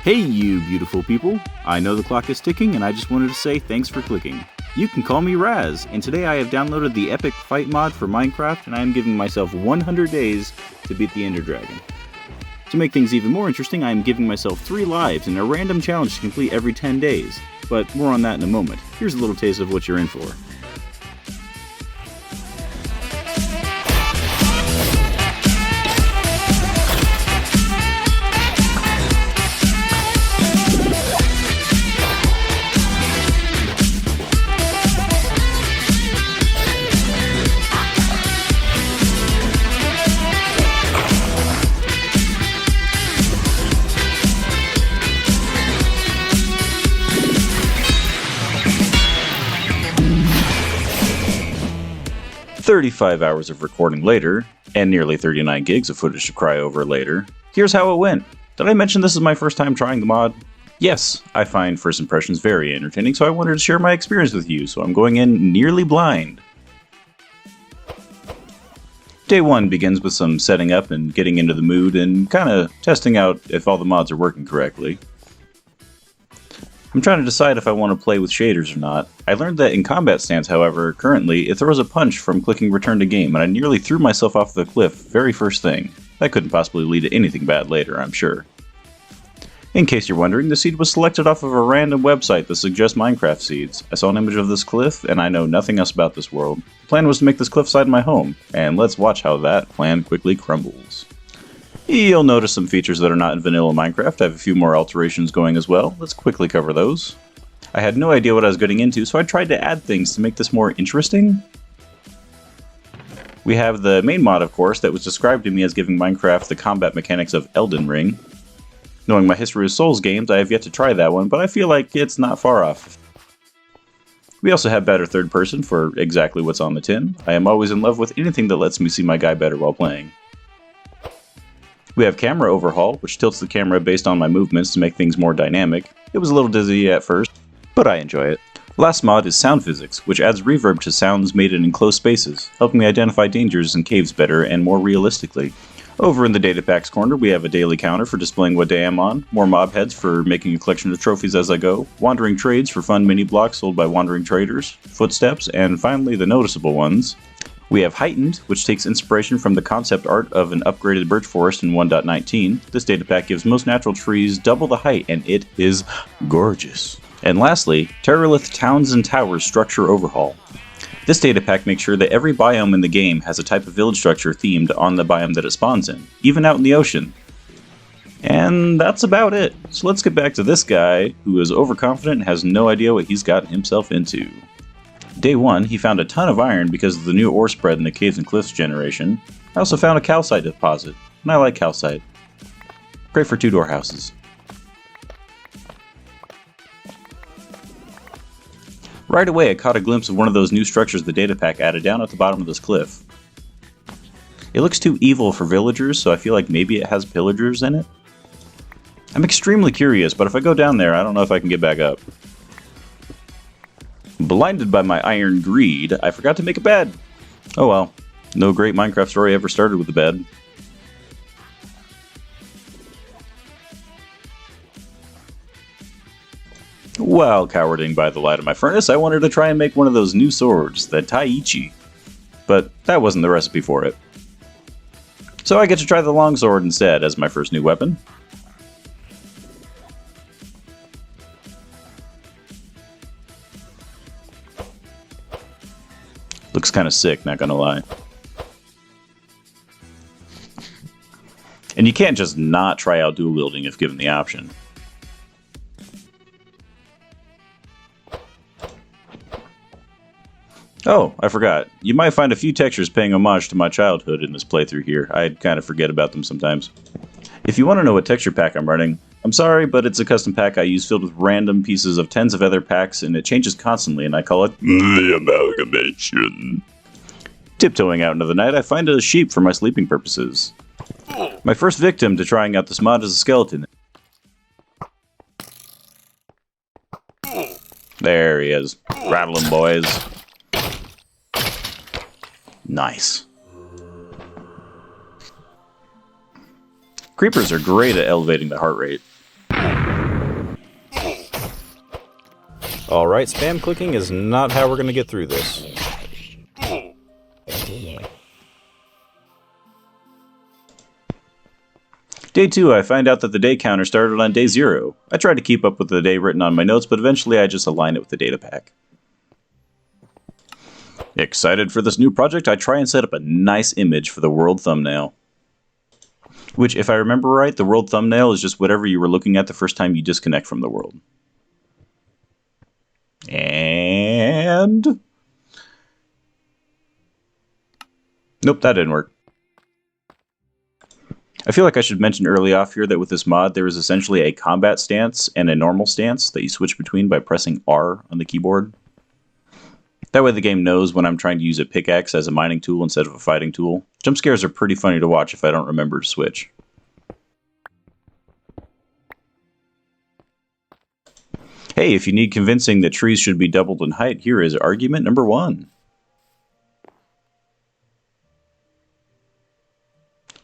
Hey you beautiful people! I know the clock is ticking and I just wanted to say thanks for clicking. You can call me Raz, and today I have downloaded the Epic Fight mod for Minecraft and I am giving myself 100 days to beat the Ender Dragon. To make things even more interesting, I am giving myself 3 lives and a random challenge to complete every 10 days. But more on that in a moment. Here's a little taste of what you're in for. 35 hours of recording later, and nearly 39 gigs of footage to cry over later, here's how it went. Did I mention this is my first time trying the mod? Yes, I find first impressions very entertaining, so I wanted to share my experience with you, so I'm going in nearly blind. Day 1 begins with some setting up and getting into the mood and kinda testing out if all the mods are working correctly. I'm trying to decide if I want to play with shaders or not. I learned that in combat stance, however, currently, it throws a punch from clicking return to game, and I nearly threw myself off the cliff very first thing. That couldn't possibly lead to anything bad later, I'm sure. In case you're wondering, the seed was selected off of a random website that suggests Minecraft seeds. I saw an image of this cliff, and I know nothing else about this world. The plan was to make this cliffside my home, and let's watch how that plan quickly crumbles. You'll notice some features that are not in vanilla Minecraft. I have a few more alterations going as well. Let's quickly cover those. I had no idea what I was getting into, so I tried to add things to make this more interesting. We have the main mod, of course, that was described to me as giving Minecraft the combat mechanics of Elden Ring. Knowing my history with Souls games, I have yet to try that one, but I feel like it's not far off. We also have better third person for exactly what's on the tin. I am always in love with anything that lets me see my guy better while playing. We have camera overhaul, which tilts the camera based on my movements to make things more dynamic. It was a little dizzy at first, but I enjoy it. Last mod is sound physics, which adds reverb to sounds made in enclosed spaces, helping me identify dangers in caves better and more realistically. Over in the data packs corner, we have a daily counter for displaying what day I'm on, more mob heads for making a collection of trophies as I go, wandering trades for fun mini blocks sold by wandering traders, footsteps, and finally the noticeable ones. We have Heightened, which takes inspiration from the concept art of an upgraded birch forest in 1.19. This data pack gives most natural trees double the height, and it is gorgeous. And lastly, Terralith Towns and Towers Structure Overhaul. This data pack makes sure that every biome in the game has a type of village structure themed on the biome that it spawns in, even out in the ocean. And that's about it. So let's get back to this guy, who is overconfident and has no idea what he's gotten himself into. Day 1, he found a ton of iron because of the new ore spread in the Caves and Cliffs generation. I also found a calcite deposit, and I like calcite. Great for 2-door houses. Right away I caught a glimpse of one of those new structures the data pack added down at the bottom of this cliff. It looks too evil for villagers, so I feel like maybe it has pillagers in it. I'm extremely curious, but if I go down there, I don't know if I can get back up. Blinded by my iron greed, I forgot to make a bed. Oh well, no great Minecraft story ever started with a bed. While cowarding by the light of my furnace, I wanted to try and make one of those new swords, the Taichi. But that wasn't the recipe for it. So I get to try the longsword instead as my first new weapon. Looks kind of sick, not gonna lie. And you can't just not try out dual wielding if given the option. Oh, I forgot. You might find a few textures paying homage to my childhood in this playthrough here. I kind of forget about them sometimes. If you want to know what texture pack I'm running, I'm sorry, but it's a custom pack I use filled with random pieces of tens of other packs, and it changes constantly, and I call it the amalgamation. Tiptoeing out into the night, I find a sheep for my sleeping purposes. My first victim to trying out this mod is a skeleton. There he is. Rattle him, boys. Nice. Creepers are great at elevating the heart rate. Alright, spam clicking is not how we're going to get through this. Day 2, I find out that the day counter started on day 0. I tried to keep up with the day written on my notes, but eventually I just align it with the data pack. Excited for this new project, I try and set up a nice image for the world thumbnail. Which, if I remember right, the world thumbnail is just whatever you were looking at the first time you disconnect from the world. And... nope, that didn't work. I feel like I should mention early off here that with this mod, there is essentially a combat stance and a normal stance that you switch between by pressing R on the keyboard. That way the game knows when I'm trying to use a pickaxe as a mining tool instead of a fighting tool. Jump scares are pretty funny to watch if I don't remember to switch. Hey, if you need convincing that trees should be doubled in height, here is argument number 1.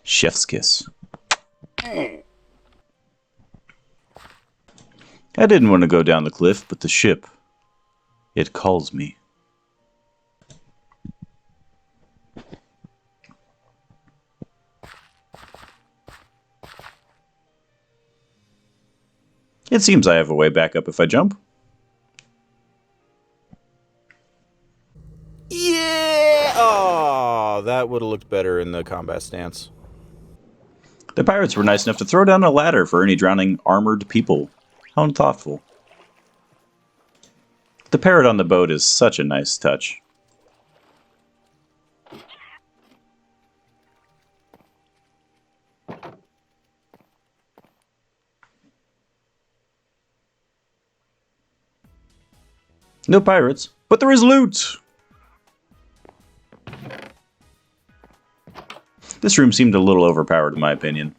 Chef's kiss. I didn't want to go down the cliff, but the ship, it calls me. It seems I have a way back up if I jump. Yeah! Oh, that would have looked better in the combat stance. The pirates were nice enough to throw down a ladder for any drowning armored people. How unthoughtful. The parrot on the boat is such a nice touch. No pirates, but there is loot! This room seemed a little overpowered in my opinion.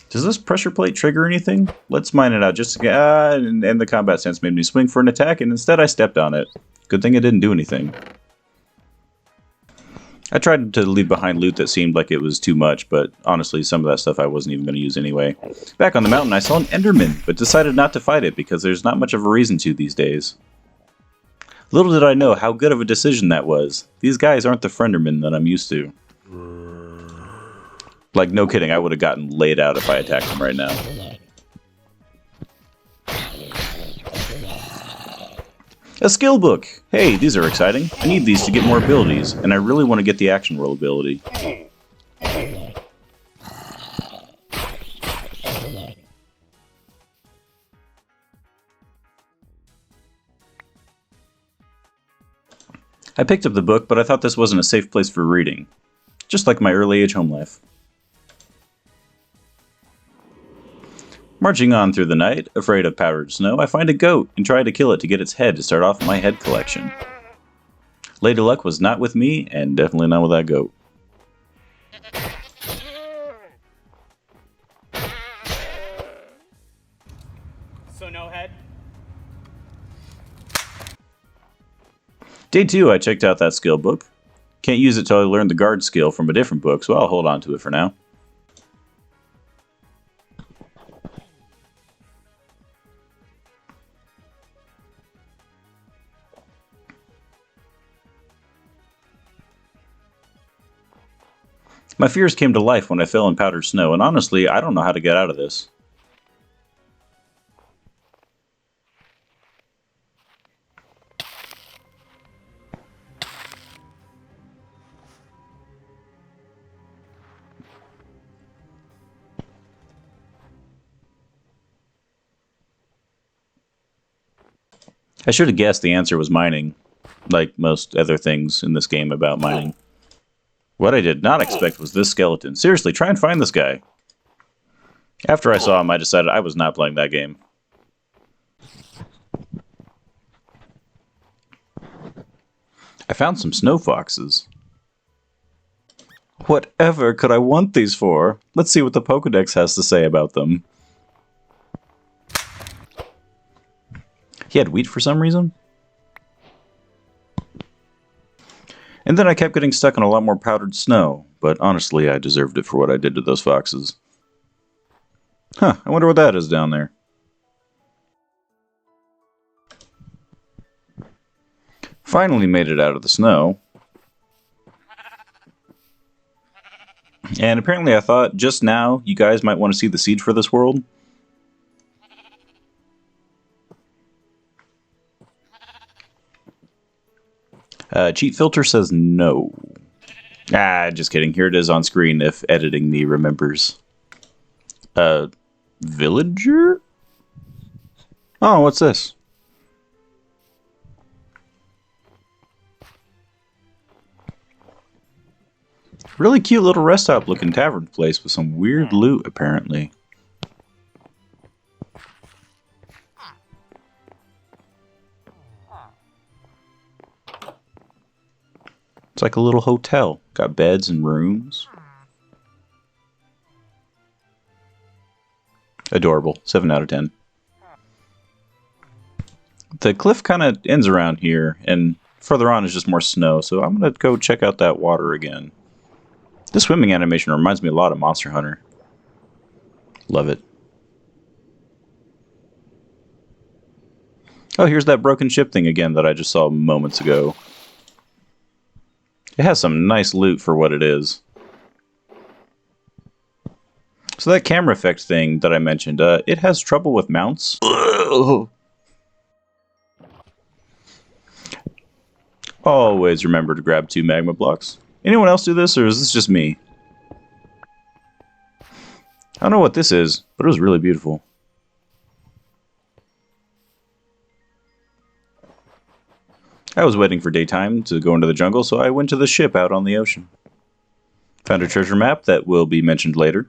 Does this pressure plate trigger anything? Let's mine it out just to get... and the combat stance made me swing for an attack, and instead I stepped on it. Good thing it didn't do anything. I tried to leave behind loot that seemed like it was too much, but honestly, some of that stuff I wasn't even going to use anyway. Back on the mountain, I saw an Enderman, but decided not to fight it because there's not much of a reason to these days. Little did I know how good of a decision that was. These guys aren't the Friendermen that I'm used to. Like, no kidding, I would have gotten laid out if I attacked them right now. A skill book! Hey, these are exciting. I need these to get more abilities, and I really want to get the action roll ability. I picked up the book, but I thought this wasn't a safe place for reading. Just like my early age home life. Marching on through the night, afraid of powdered snow, I find a goat and try to kill it to get its head to start off my head collection. Lady Luck was not with me, and definitely not with that goat. So no head? Day 2, I checked out that skill book. Can't use it till I learned the guard skill from a different book, so I'll hold on to it for now. My fears came to life when I fell in powdered snow, and honestly, I don't know how to get out of this. I should have guessed the answer was mining, like most other things in this game about mining. What I did not expect was this skeleton. Seriously, try and find this guy. After I saw him, I decided I was not playing that game. I found some snow foxes. Whatever could I want these for? Let's see what the Pokédex has to say about them. He had wheat for some reason? And then I kept getting stuck in a lot more powdered snow, but honestly, I deserved it for what I did to those foxes. Huh, I wonder what that is down there. Finally made it out of the snow. And apparently I thought just now you guys might want to see the seed for this world. Cheat filter says no. Ah, just kidding. Here it is on screen if editing me remembers. Villager? Oh, what's this? Really cute little rest stop looking tavern place with some weird loot, apparently. It's like a little hotel. Got beds and rooms. Adorable. 7 out of 10. The cliff kind of ends around here, and further on is just more snow, so I'm going to go check out that water again. This swimming animation reminds me a lot of Monster Hunter. Love it. Oh, here's that broken ship thing again that I just saw moments ago. It has some nice loot for what it is. So that camera effect thing that I mentioned, it has trouble with mounts. Always remember to grab 2 magma blocks. Anyone else do this, or is this just me? I don't know what this is, but it was really beautiful. I was waiting for daytime to go into the jungle, so I went to the ship out on the ocean. Found a treasure map that will be mentioned later.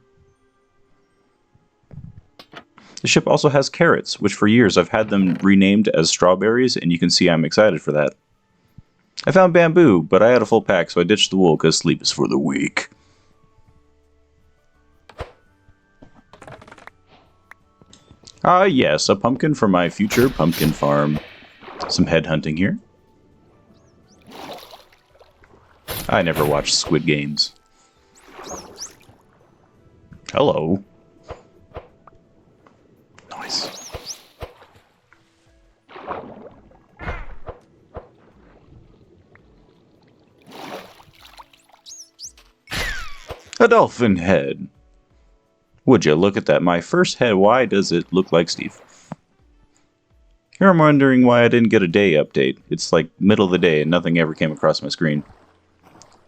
The ship also has carrots, which for years I've had them renamed as strawberries, and you can see I'm excited for that. I found bamboo, but I had a full pack, so I ditched the wool because sleep is for the weak. Ah yes, a pumpkin for my future pumpkin farm. Some headhunting here. I never watched Squid Games. Hello. Nice. A dolphin head. Would you look at that? My first head, why does it look like Steve? Here I'm wondering why I didn't get a day update. It's like middle of the day and nothing ever came across my screen.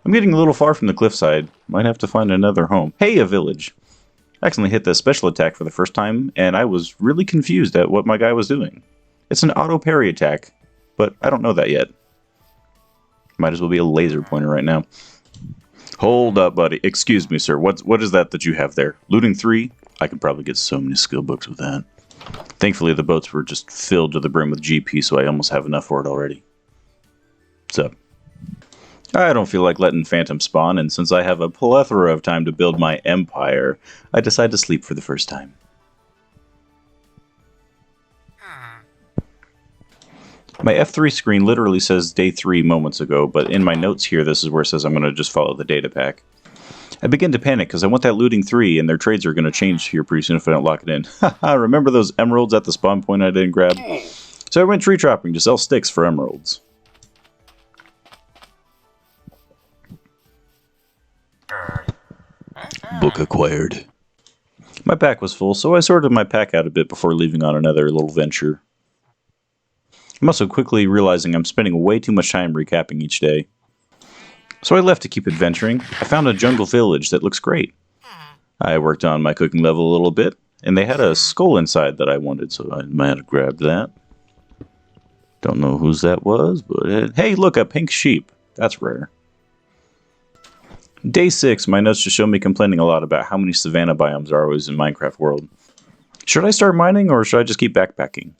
I'm getting a little far from the cliffside. Might have to find another home. Hey, a village. I accidentally hit the special attack for the first time, and I was really confused at what my guy was doing. It's an auto parry attack, but I don't know that yet. Might as well be a laser pointer right now. Hold up, buddy. Excuse me, sir. What is that you have there? Looting 3? I could probably get so many skill books with that. Thankfully, the boats were just filled to the brim with GP, so I almost have enough for it already. What's up? I don't feel like letting Phantom spawn, and since I have a plethora of time to build my empire, I decide to sleep for the first time. My F3 screen literally says day 3 moments ago, but in my notes here, this is where it says I'm going to just follow the data pack. I begin to panic because I want that looting 3, and their trades are going to change here pretty soon if I don't lock it in. Haha, remember those emeralds at the spawn point I didn't grab? So I went tree chopping to sell sticks for emeralds. Book acquired. My pack was full, so I sorted my pack out a bit before leaving on another little venture. I'm also quickly realizing I'm spending way too much time recapping each day. So I left to keep adventuring. I found a jungle village that looks great. I worked on my cooking level a little bit, and they had a skull inside that I wanted, so I might have grabbed that. Don't know whose that was, but hey, look, a pink sheep. That's rare. Day 6, my notes just show me complaining a lot about how many savanna biomes there are always in Minecraft world. Should I start mining, or should I just keep backpacking?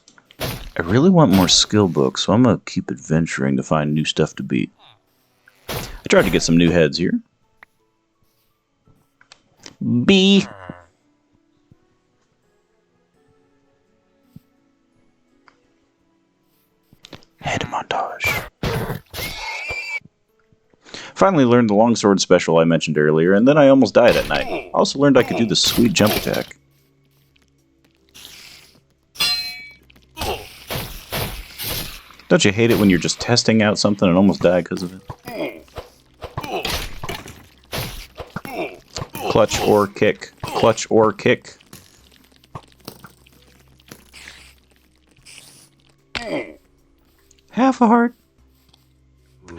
I really want more skill books, so I'm going to keep adventuring to find new stuff to beat. I tried to get some new heads here. B. Head montage. Finally learned the longsword special I mentioned earlier, and then I almost died at night. I also learned I could do the sweet jump attack. Don't you hate it when you're just testing out something and almost die because of it? Clutch or kick. Clutch or kick. Half a heart.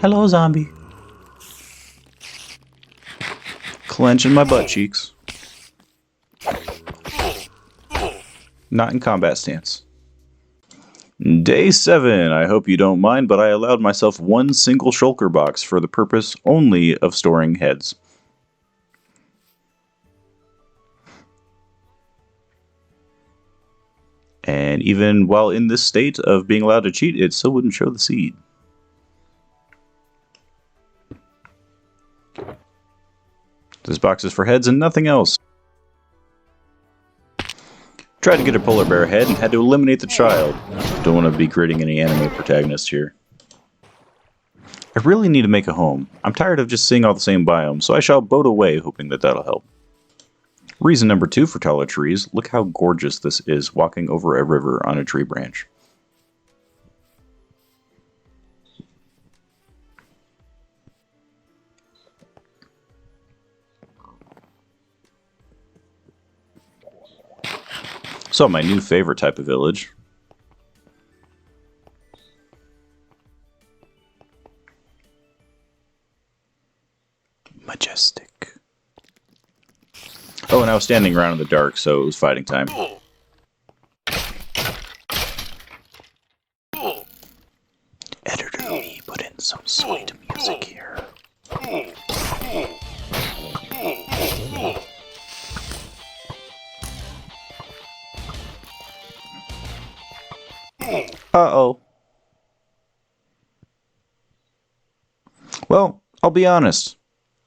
Hello, zombie. Clenching my butt cheeks. Not in combat stance. Day 7. I hope you don't mind, but I allowed myself one single shulker box for the purpose only of storing heads. And even while in this state of being allowed to cheat, it still wouldn't show the seed. This box is for heads and nothing else. Tried to get a polar bear head and had to eliminate the child. Don't want to be gritting any anime protagonists here. I really need to make a home. I'm tired of just seeing all the same biomes, so I shall boat away hoping that that'll help. Reason number 2 for taller trees. Look how gorgeous this is walking over a river on a tree branch. So my new favorite type of village. Majestic. Oh, and I was standing around in the dark, so it was fighting time. Editor, we put in some sweet music here. Uh-oh. Well, I'll be honest.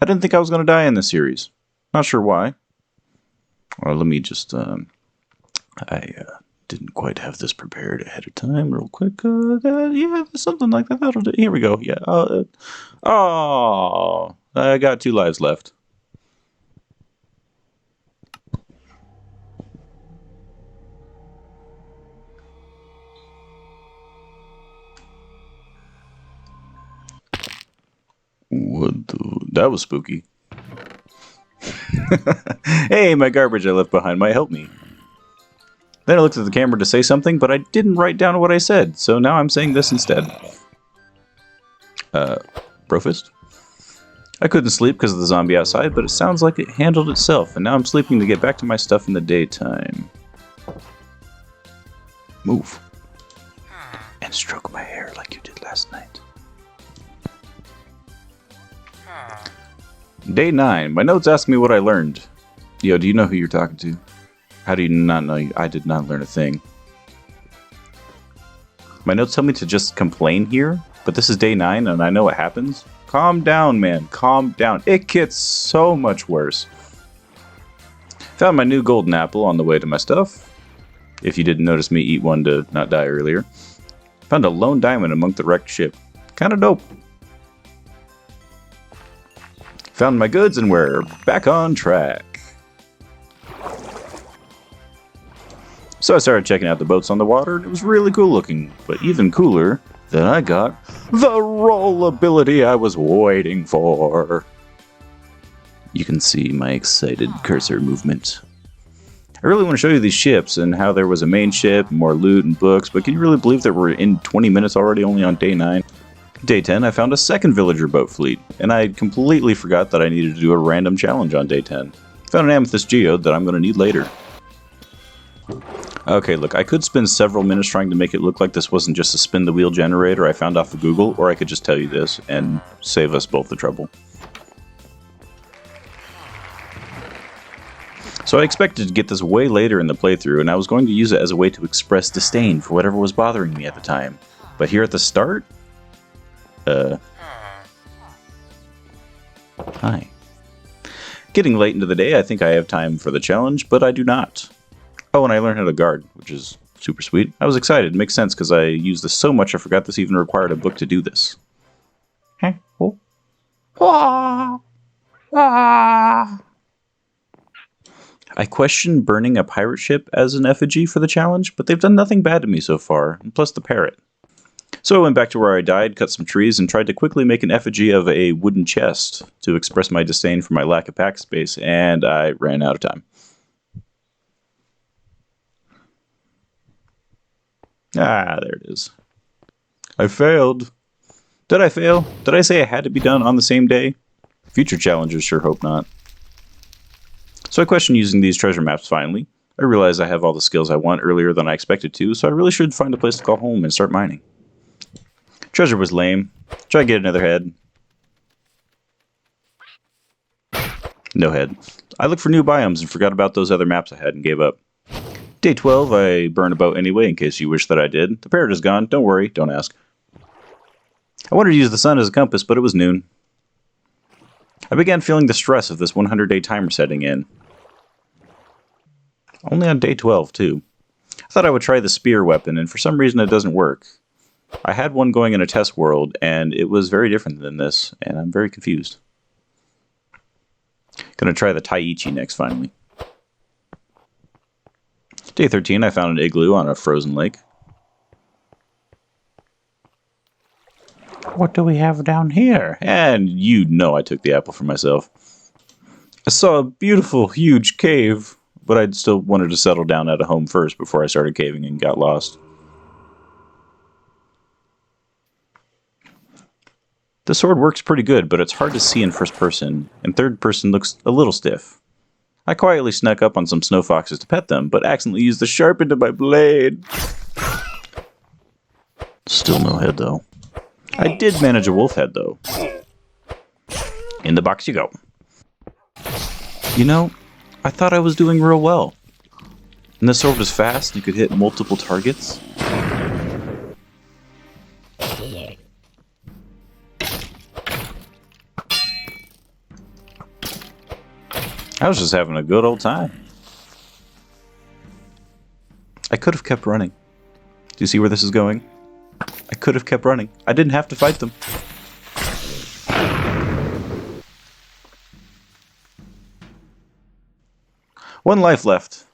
I didn't think I was going to die in this series. Not sure why. Well, let me just, I didn't quite have this prepared ahead of time real quick. Yeah, something like that. That'll do. Here we go. Yeah. Oh, I got 2 lives left. What the? That was spooky. Hey, my garbage I left behind might help me. Then I looked at the camera to say something, but I didn't write down what I said, so now I'm saying this instead. Brofist? I couldn't sleep because of the zombie outside, but it sounds like it handled itself, and now I'm sleeping to get back to my stuff in the daytime. Move. And stroke my hair like you did last night. Day 9. My notes ask me what I learned. Yo, do you know who you're talking to? How do you not know? I did not learn a thing. My notes tell me to just complain here, but this is day 9 and I know what happens. Calm down, man. Calm down. It gets so much worse. Found my new golden apple on the way to my stuff. If you didn't notice me eat one to not die earlier. Found a lone diamond among the wrecked ship. Kinda dope. Found my goods and we're back on track. So I started checking out the boats on the water and it was really cool looking, but even cooler that I got the rollability I was waiting for. You can see my excited cursor movement. I really want to show you these ships and how there was a main ship, more loot and books, but can you really believe that we're in 20 minutes already, only on day 9? Day 10, I found a second villager boat fleet, and I completely forgot that I needed to do a random challenge on day 10. Found an amethyst geode that I'm going to need later. Okay, look, I could spend several minutes trying to make it look like this wasn't just a spin the wheel generator I found off of Google, or I could just tell you this and save us both the trouble. So I expected to get this way later in the playthrough, and I was going to use it as a way to express disdain for whatever was bothering me at the time. But here at the start? Hi. Getting late into the day, I think I have time for the challenge, but I do not. Oh, and I learned how to guard, which is super sweet. I was excited. It makes sense because I use this so much I forgot this even required a book to do this. Ah! Ah! I question burning a pirate ship as an effigy for the challenge, but they've done nothing bad to me so far, and plus the parrot. So I went back to where I died, cut some trees, and tried to quickly make an effigy of a wooden chest to express my disdain for my lack of pack space, and I ran out of time. Ah, there it is. I failed. Did I fail? Did I say it had to be done on the same day? Future challengers sure hope not. So I questioned using these treasure maps finally. I realized I have all the skills I want earlier than I expected to, so I really should find a place to call home and start mining. Treasure was lame. Try to get another head. No head. I looked for new biomes and forgot about those other maps I had and gave up. Day 12, I burned a boat anyway in case you wish that I did. The parrot is gone. Don't worry. Don't ask. I wanted to use the sun as a compass, but it was noon. I began feeling the stress of this 100-day timer setting in. Only on day 12, too. I thought I would try the spear weapon, and for some reason it doesn't work. I had one going in a test world, and it was very different than this, and I'm very confused. Gonna try the Taiichi next, finally. Day 13, I found an igloo on a frozen lake. What do we have down here? And you know I took the apple for myself. I saw a beautiful, huge cave, but I still wanted to settle down at a home first before I started caving and got lost. The sword works pretty good, but it's hard to see in first person, and third person looks a little stiff. I quietly snuck up on some snow foxes to pet them, but accidentally used the sharp end of my blade. Still no head, though. I did manage a wolf head, though. In the box you go. You know, I thought I was doing real well. And the sword was fast and could hit multiple targets. I was just having a good old time. I could have kept running. Do you see where this is going? I could have kept running. I didn't have to fight them. One life left.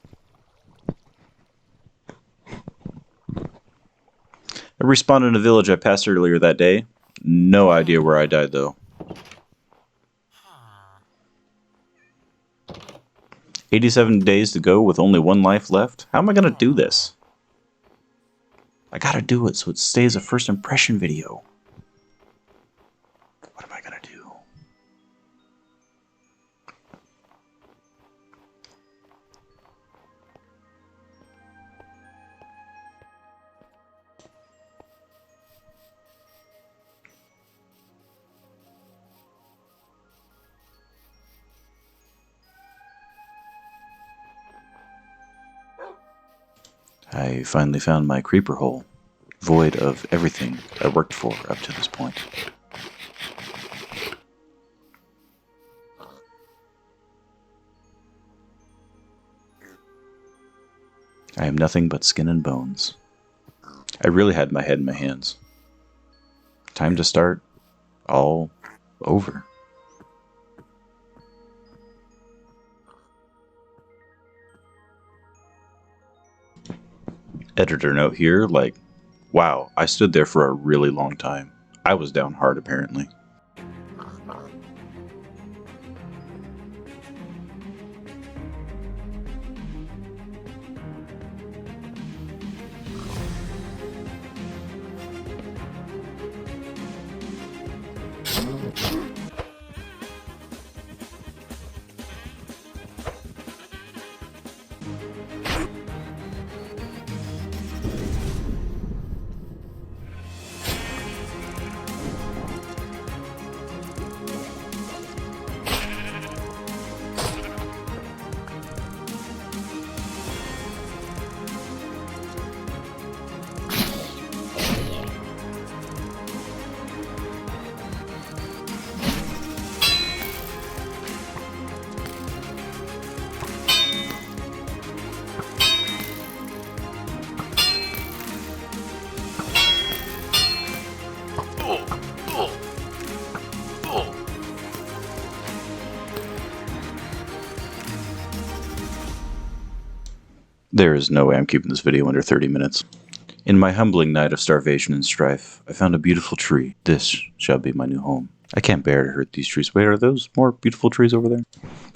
I respawned in a village I passed earlier that day. No idea where I died, though. 87 days to go with only one life left? How am I going to do this? I gotta do it so it stays a first impression video. What am I gonna do? I finally found my creeper hole, void of everything I worked for up to this point. I am nothing but skin and bones. I really had my head in my hands. Time to start all over. Editor note here, like, wow, I stood there for a really long time. I was down hard, apparently. There is no way I'm keeping this video under 30 minutes. In my humbling night of starvation and strife, I found a beautiful tree. This shall be my new home. I can't bear to hurt these trees. Wait, are those more beautiful trees over there?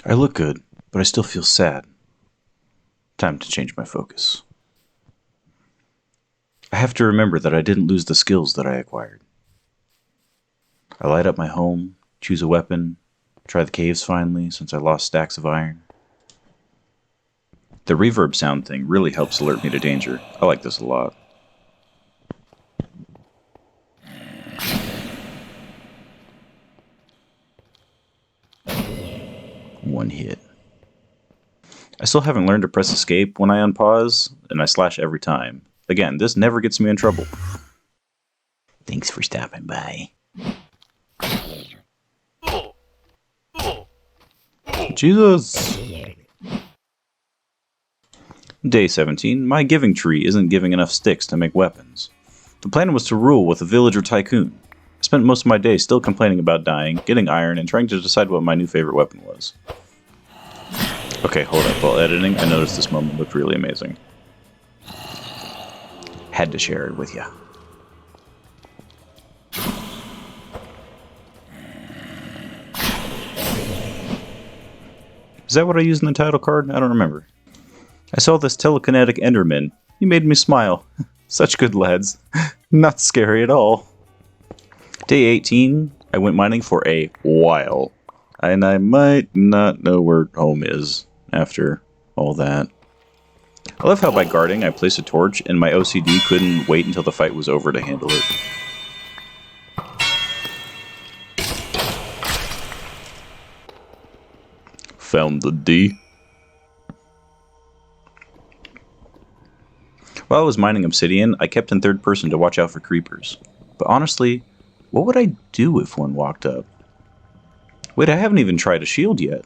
I look good, but I still feel sad. Time to change my focus. I have to remember that I didn't lose the skills that I acquired. I light up my home, choose a weapon, try the caves finally, since I lost stacks of iron. The reverb sound thing really helps alert me to danger. I like this a lot. One hit. I still haven't learned to press escape when I unpause, and I slash every time. Again, this never gets me in trouble. Thanks for stopping by. Jesus! Day 17. My giving tree isn't giving enough sticks to make weapons. The plan was to rule with a villager tycoon. I spent most of my day still complaining about dying, getting iron, and trying to decide what my new favorite weapon was. Okay, hold up. While editing, I noticed this moment looked really amazing. Had to share it with ya. Is that what I used in the title card? I don't remember. I saw this telekinetic Enderman. He made me smile. Such good lads. Not scary at all. Day 18, I went mining for a while. And I might not know where home is after all that. I love how by guarding I placed a torch and my OCD couldn't wait until the fight was over to handle it. Found the D. While I was mining obsidian, I kept in third person to watch out for creepers. But honestly, what would I do if one walked up? Wait, I haven't even tried a shield yet.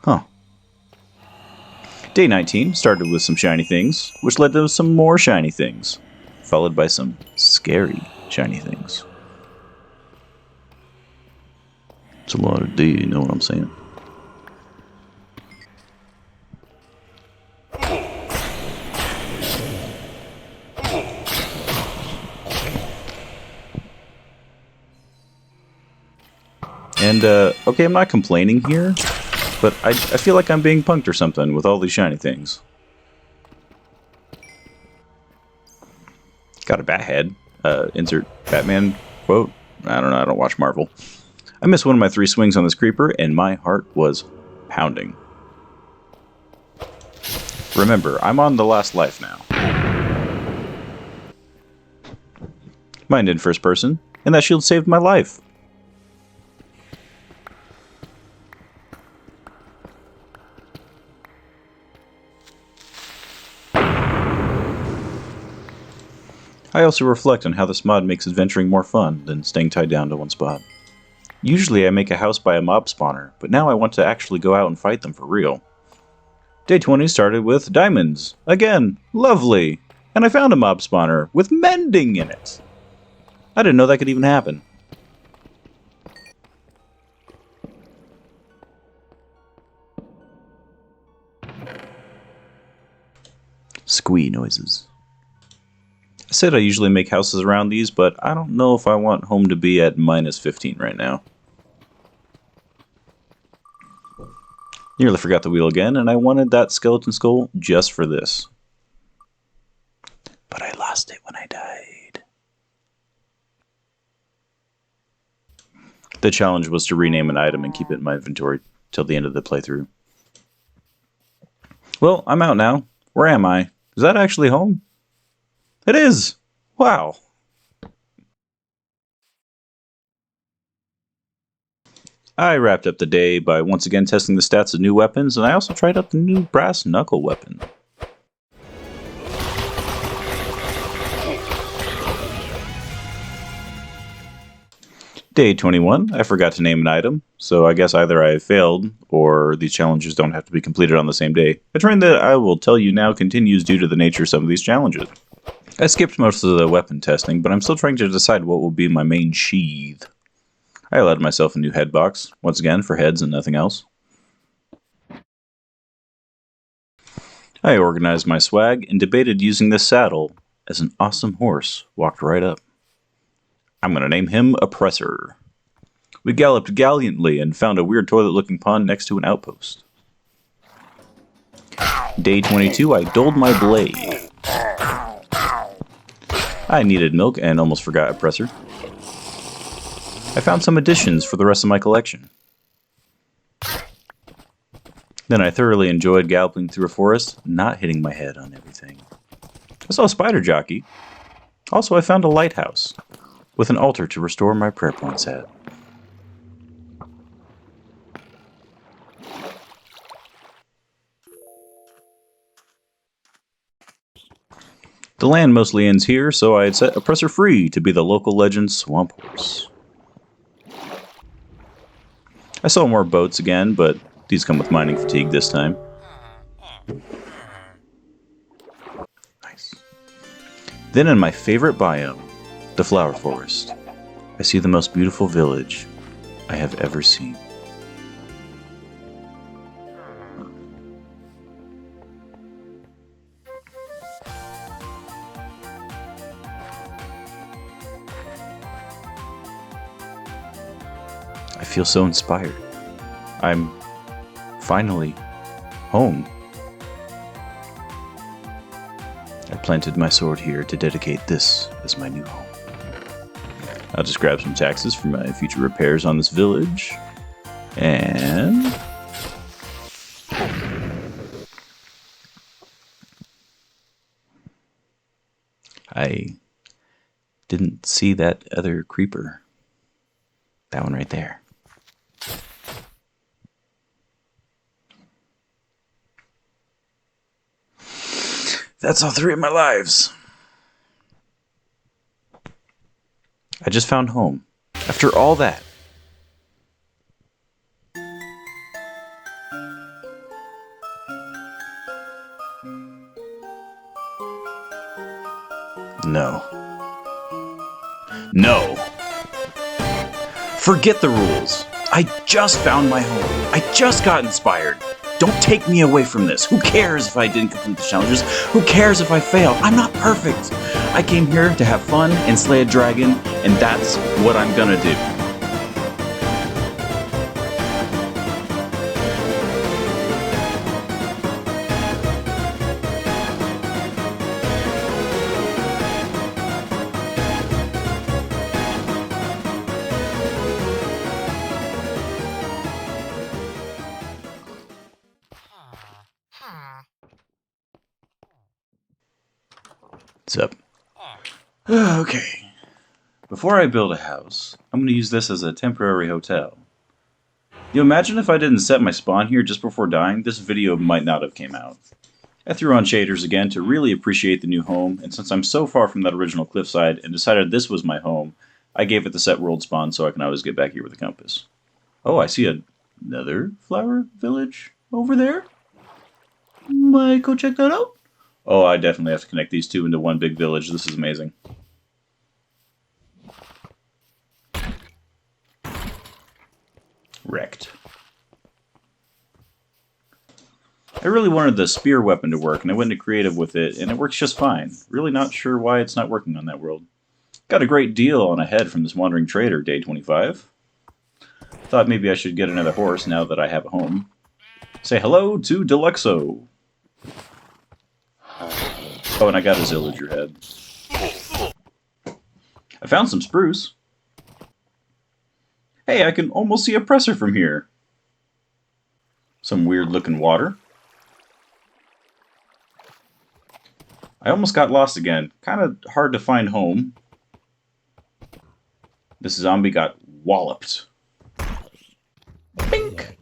Huh. Day 19 started with some shiny things, which led to some more shiny things, followed by some scary shiny things. It's a lot of D, you know what I'm saying? And, okay, I'm not complaining here, but I feel like I'm being punked or something with all these shiny things. Got a bat head. Insert Batman quote. I don't know, I don't watch Marvel. I missed one of my 3 swings on this creeper, and my heart was pounding. Remember, I'm on the last life now. Mined in first person, and that shield saved my life. I also reflect on how this mod makes adventuring more fun than staying tied down to one spot. Usually I make a house by a mob spawner, but now I want to actually go out and fight them for real. Day 20 started with diamonds. Again, lovely! And I found a mob spawner with mending in it! I didn't know that could even happen. Squee noises. I said I usually make houses around these, but I don't know if I want home to be at minus 15 right now. Nearly forgot the wheel again, and I wanted that skeleton skull just for this. But I lost it when I died. The challenge was to rename an item and keep it in my inventory till the end of the playthrough. Well, I'm out now. Where am I? Is that actually home? It is! Wow. I wrapped up the day by once again testing the stats of new weapons, and I also tried out the new brass knuckle weapon. Day 21, I forgot to name an item, so I guess either I failed, or these challenges don't have to be completed on the same day. A trend that I will tell you now continues due to the nature of some of these challenges. I skipped most of the weapon testing, but I'm still trying to decide what will be my main sheath. I allowed myself a new head box, once again for heads and nothing else. I organized my swag and debated using this saddle as an awesome horse walked right up. I'm going to name him Oppressor. We galloped gallantly and found a weird toilet-looking pond next to an outpost. Day 22, I doled my blade. I needed milk and almost forgot Oppressor. I found some additions for the rest of my collection. Then I thoroughly enjoyed galloping through a forest, not hitting my head on everything. I saw a spider jockey. Also, I found a lighthouse with an altar to restore my prayer points at. The land mostly ends here, so I had set Oppressor free to be the local legend Swamp Horse. I saw more boats again, but these come with mining fatigue this time. Nice. Then in my favorite biome, the flower forest, I see the most beautiful village I have ever seen. I feel so inspired. I'm finally home. I planted my sword here to dedicate this as my new home. I'll just grab some taxes for my future repairs on this village. And I didn't see that other creeper. That one right there. That's all 3 of my lives. I just found home. After all that. No. No. Forget the rules. I just found my home. I just got inspired. Don't take me away from this. Who cares if I didn't complete the challenges? Who cares if I fail? I'm not perfect. I came here to have fun and slay a dragon, and that's what I'm gonna do. What's up? Okay. Before I build a house, I'm going to use this as a temporary hotel. You imagine if I didn't set my spawn here just before dying, this video might not have came out. I threw on shaders again to really appreciate the new home, and since I'm so far from that original cliffside and decided this was my home, I gave it the set world spawn so I can always get back here with a compass. Oh, I see another flower village over there? Might go check that out? Oh, I definitely have to connect these two into one big village. This is amazing. Wrecked. I really wanted the spear weapon to work, and I went into creative with it, and it works just fine. Really not sure why it's not working on that world. Got a great deal on a head from this wandering trader, day 25. Thought maybe I should get another horse now that I have a home. Say hello to Deluxo. Oh, and I got a Zillager head. I found some spruce. Hey, I can almost see Oppressor from here. Some weird looking water. I almost got lost again. Kind of hard to find home. This zombie got walloped. Bink!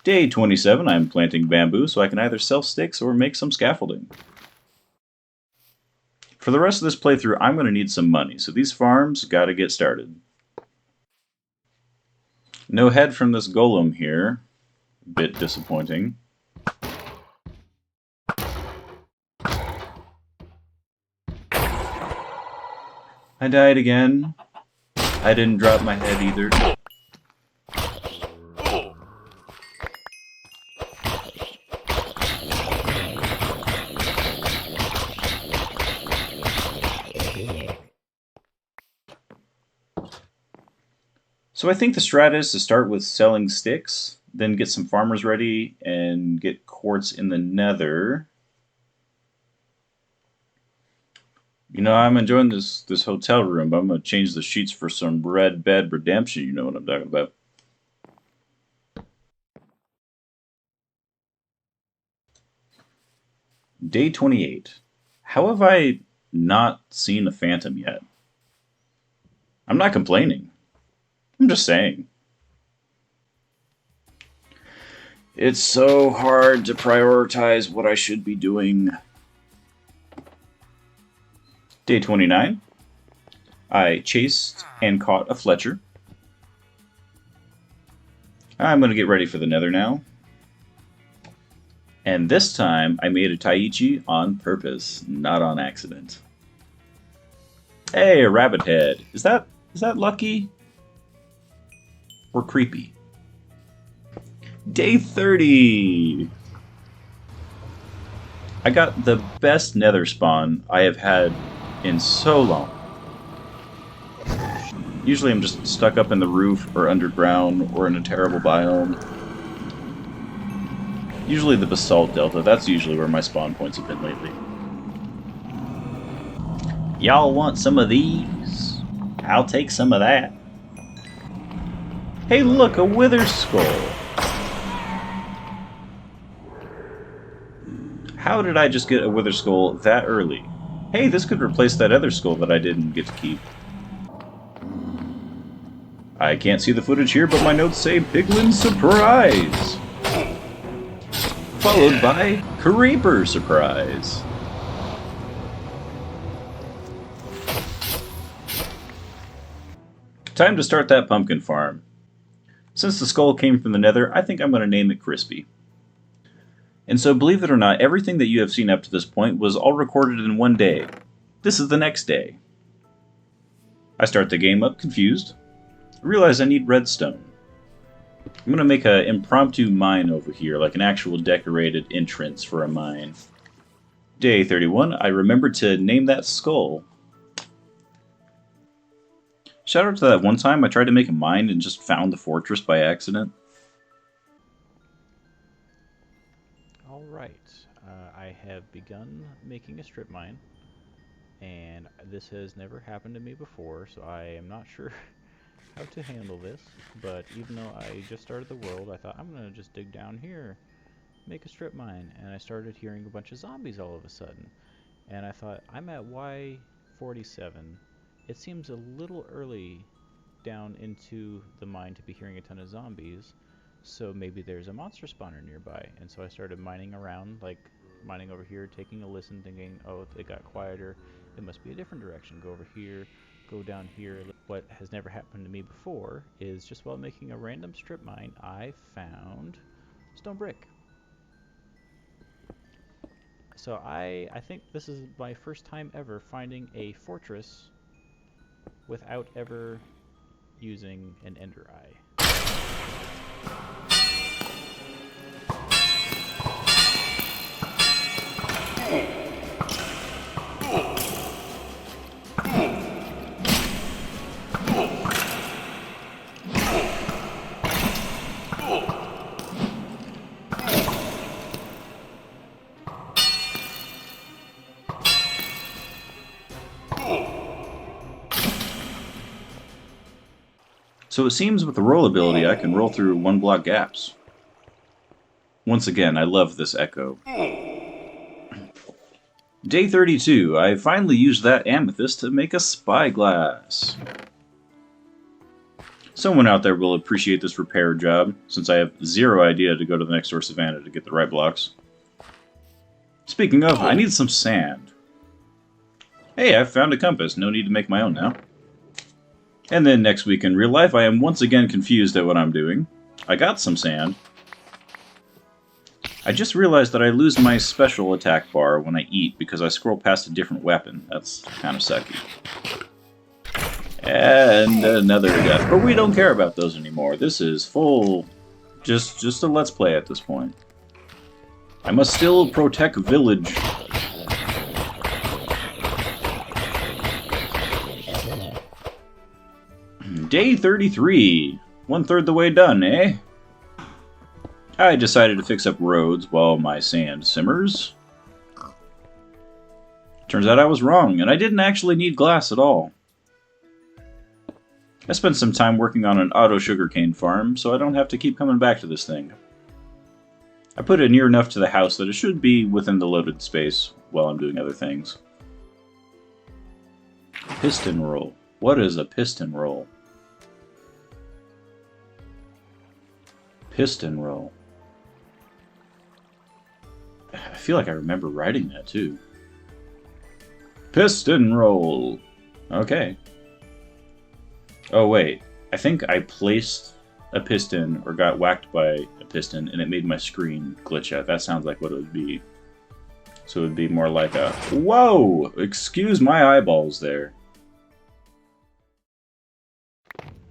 Day 27, I'm planting bamboo so I can either sell sticks or make some scaffolding. For the rest of this playthrough, I'm going to need some money, so these farms gotta get started. No head from this golem here. Bit disappointing. I died again. I didn't drop my head either. So I think the strat is to start with selling sticks, then get some farmers ready, and get quartz in the nether. You know, I'm enjoying this hotel room, but I'm going to change the sheets for some Red Bed Redemption, you know what I'm talking about. Day 28. How have I not seen a phantom yet? I'm not complaining. I'm just saying. It's so hard to prioritize what I should be doing. Day 29. I chased and caught a Fletcher. I'm going to get ready for the nether now. And this time, I made a Taichi on purpose, not on accident. Hey, a rabbit head. Is that lucky? Or creepy? Day 30! I got the best nether spawn I have had in so long. Usually I'm just stuck up in the roof or underground or in a terrible biome. Usually the Basalt Delta, that's usually where my spawn points have been lately. Y'all want some of these? I'll take some of that. Hey look, a Wither Skull! How did I just get a Wither Skull that early? Hey, this could replace that other skull that I didn't get to keep. I can't see the footage here, but my notes say Piglin Surprise! Followed by Creeper Surprise. Time to start that pumpkin farm. Since the skull came from the nether, I think I'm going to name it Crispy. And so, believe it or not, everything that you have seen up to this point was all recorded in one day. This is the next day. I start the game up confused. I realize I need redstone. I'm going to make an impromptu mine over here, like an actual decorated entrance for a mine. Day 31, I remembered to name that skull. Shout out to that one time I tried to make a mine and just found the fortress by accident. Alright, I have begun making a strip mine, and this has never happened to me before, so I am not sure how to handle this, but even though I just started the world, I thought I'm going to just dig down here, make a strip mine, and I started hearing a bunch of zombies all of a sudden, and I thought, I'm at Y47, it seems a little early down into the mine to be hearing a ton of zombies, so maybe there's a monster spawner nearby. And so I started mining around, like mining over here, taking a listen, thinking, oh, it got quieter, it must be a different direction, go over here, go down here. What has never happened to me before is just while making a random strip mine, I found stone brick. So I think this is my first time ever finding a fortress without ever using an ender eye. So it seems with the roll ability I can roll through 1 block gaps. Once again, I love this echo. Day 32, I finally used that amethyst to make a spyglass. Someone out there will appreciate this repair job, since I have zero idea to go to the next door savannah to get the right blocks. Speaking of, I need some sand. Hey, I found a compass, no need to make my own now. And then next week in real life, I am once again confused at what I'm doing. I got some sand. I just realized that I lose my special attack bar when I eat because I scroll past a different weapon. That's kind of sucky. And another death. But we don't care about those anymore. This is full... Just a let's play at this point. I must still protect village. Day 33. 1/3 the way done, eh? I decided to fix up roads while my sand simmers. Turns out I was wrong, and I didn't actually need glass at all. I spent some time working on an auto sugarcane farm, so I don't have to keep coming back to this thing. I put it near enough to the house that it should be within the loaded space while I'm doing other things. Piston roll. What is a piston roll? Piston roll. I feel like I remember writing that too. Piston roll. Okay. Oh wait, I think I placed a piston or got whacked by a piston and it made my screen glitch out. That sounds like what it would be. So it would be more like a... Whoa! Excuse my eyeballs there.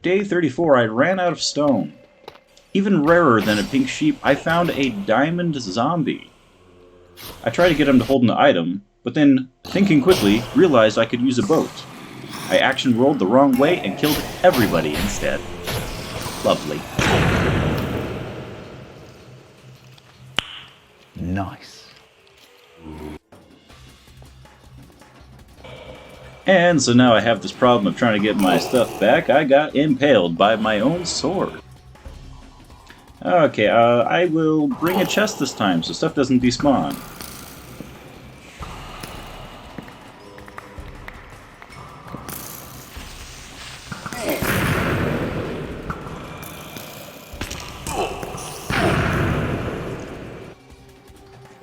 Day 34, I ran out of stone. Even rarer than a pink sheep, I found a diamond zombie. I tried to get him to hold an item, but then, thinking quickly, realized I could use a boat. I action rolled the wrong way and killed everybody instead. Lovely. Nice. And so now I have this problem of trying to get my stuff back. I got impaled by my own sword. Okay, I will bring a chest this time so stuff doesn't despawn.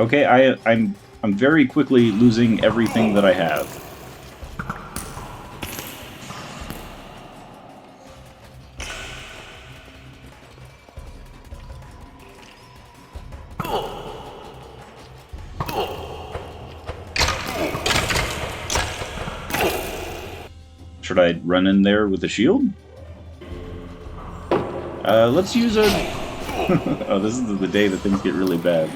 Okay, I'm very quickly losing everything that I have. Should I run in there with a shield? Let's use a... Oh, this is the day that things get really bad.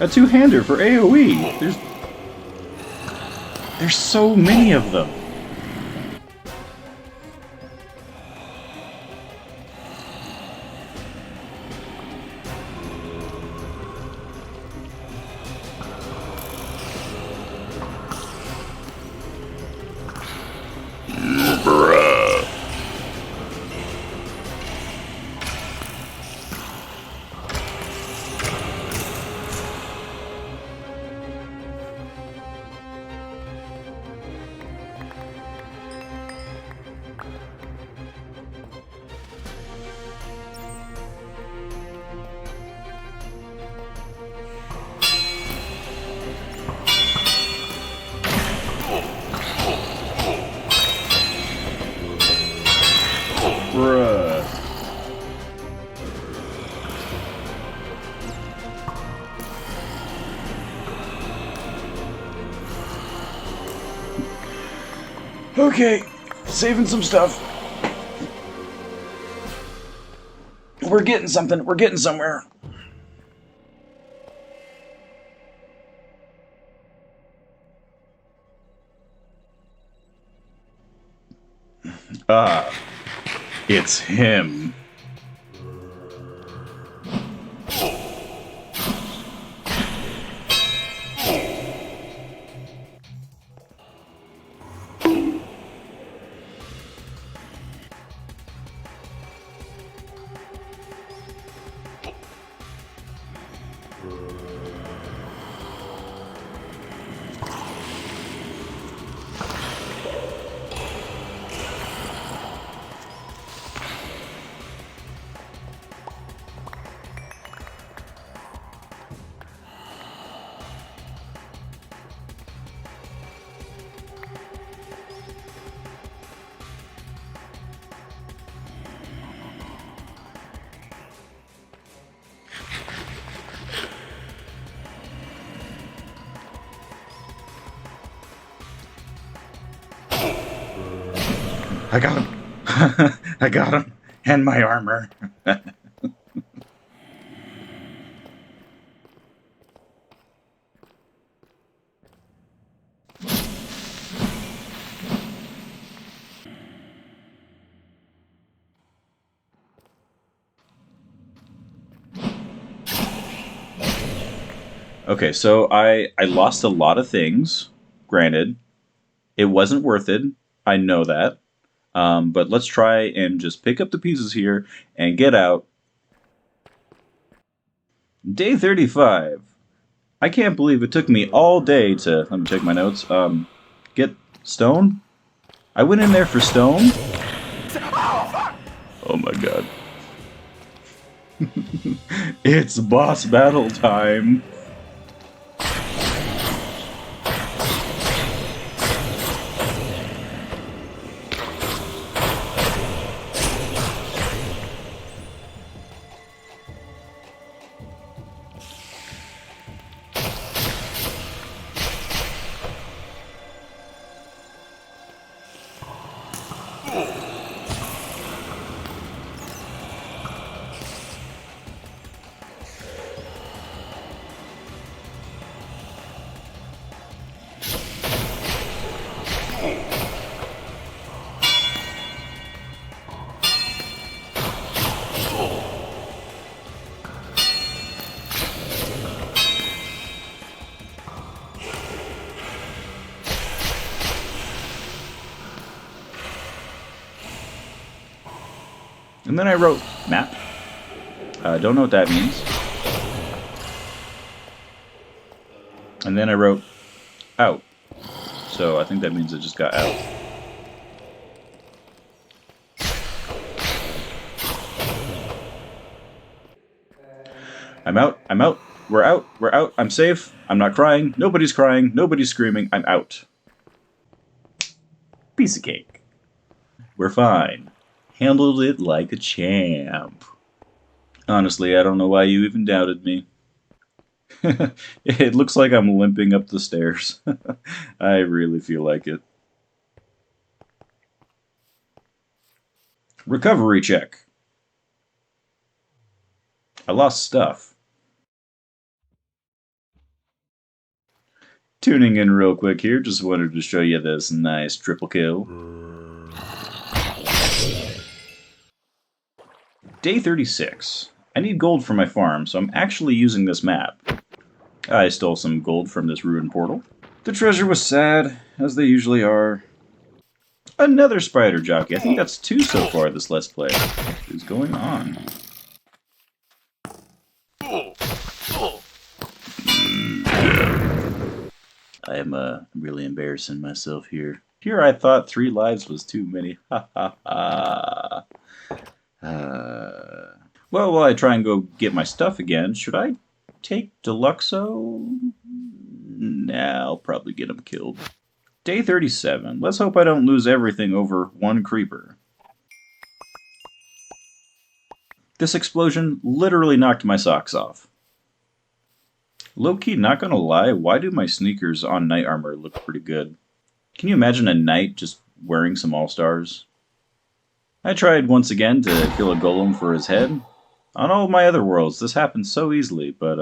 A two-hander for AoE! There's so many of them! Bruh. Okay, saving some stuff. We're getting something. We're getting somewhere. Ah, it's him. I got him. I got him. And my armor. Okay, so I lost a lot of things. Granted, it wasn't worth it. I know that. But let's try and just pick up the pieces here and get out. Day 35. I can't believe it took me all day to, let me check my notes, get stone? I went in there for stone? Oh my god. It's boss battle time. And then I wrote map. Don't know what that means. And then I wrote out. So I think that means it just got out. I'm out. I'm out. We're out. We're out. I'm safe. I'm not crying. Nobody's crying. Nobody's screaming. I'm out. Piece of cake. We're fine. Handled it like a champ. Honestly, I don't know why you even doubted me. It looks like I'm limping up the stairs. I really feel like it. Recovery check. I lost stuff. Tuning in real quick here, just wanted to show you this nice triple kill. Day 36. I need gold for my farm, so I'm actually using this map. I stole some gold from this ruined portal. The treasure was sad, as they usually are. Another spider jockey. I think that's 2 so far this Let's Play. What is going on? I am really embarrassing myself here. Here I thought 3 lives was too many. Ha ha ha. Well, while I try and go get my stuff again, should I take Deluxo? Nah, I'll probably get him killed. Day 37. Let's hope I don't lose everything over 1 creeper. This explosion literally knocked my socks off. Low-key, not gonna lie, why do my sneakers on knight armor look pretty good? Can you imagine a knight just wearing some all-stars? I tried once again to kill a golem for his head. On all my other worlds, this happens so easily, but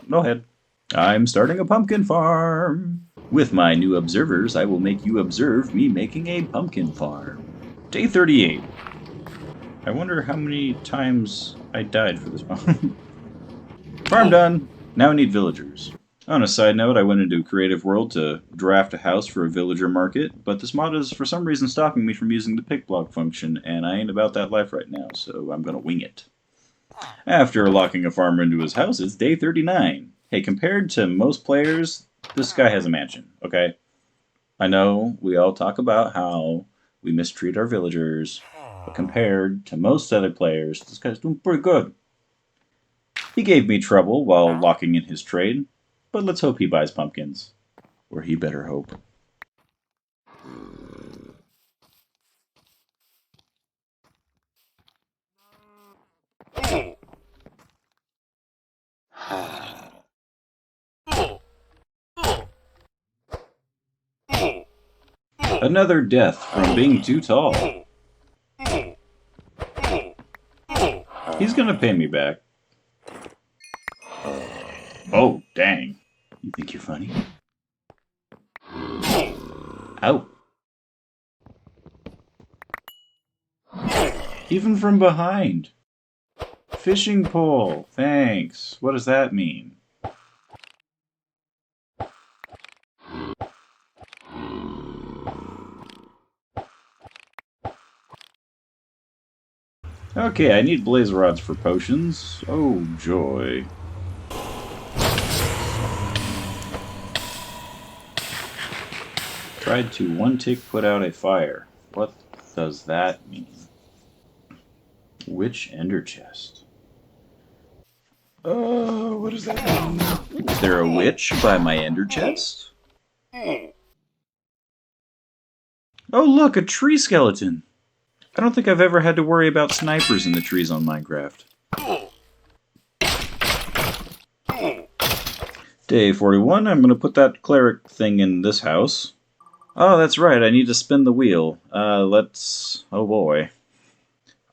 no head. I'm starting a pumpkin farm. With my new observers, I will make you observe me making a pumpkin farm. Day 38. I wonder how many times I died for this farm. Farm done. Now I need villagers. On a side note, I went into Creative World to draft a house for a villager market, but this mod is for some reason stopping me from using the pick block function, and I ain't about that life right now, so I'm gonna wing it. After locking a farmer into his house, it's day 39. Hey, compared to most players, this guy has a mansion, okay? I know we all talk about how we mistreat our villagers, but compared to most other players, this guy's doing pretty good. He gave me trouble while locking in his trade, but let's hope he buys pumpkins. Or he better hope. Another death from being too tall. gonna pay me back. Oh, dang. You think you're funny? Ow. Even from behind. Fishing pole. Thanks. What does that mean? Okay, I need blaze rods for potions. Oh, joy. Tried to one tick put out a fire. What does that mean? Which ender chest? What does that mean? Is there a witch by my ender chest? Oh look, a tree skeleton! I don't think I've ever had to worry about snipers in the trees on Minecraft. Day 41, I'm gonna put that cleric thing in this house. Oh, that's right, I need to spin the wheel. Oh boy.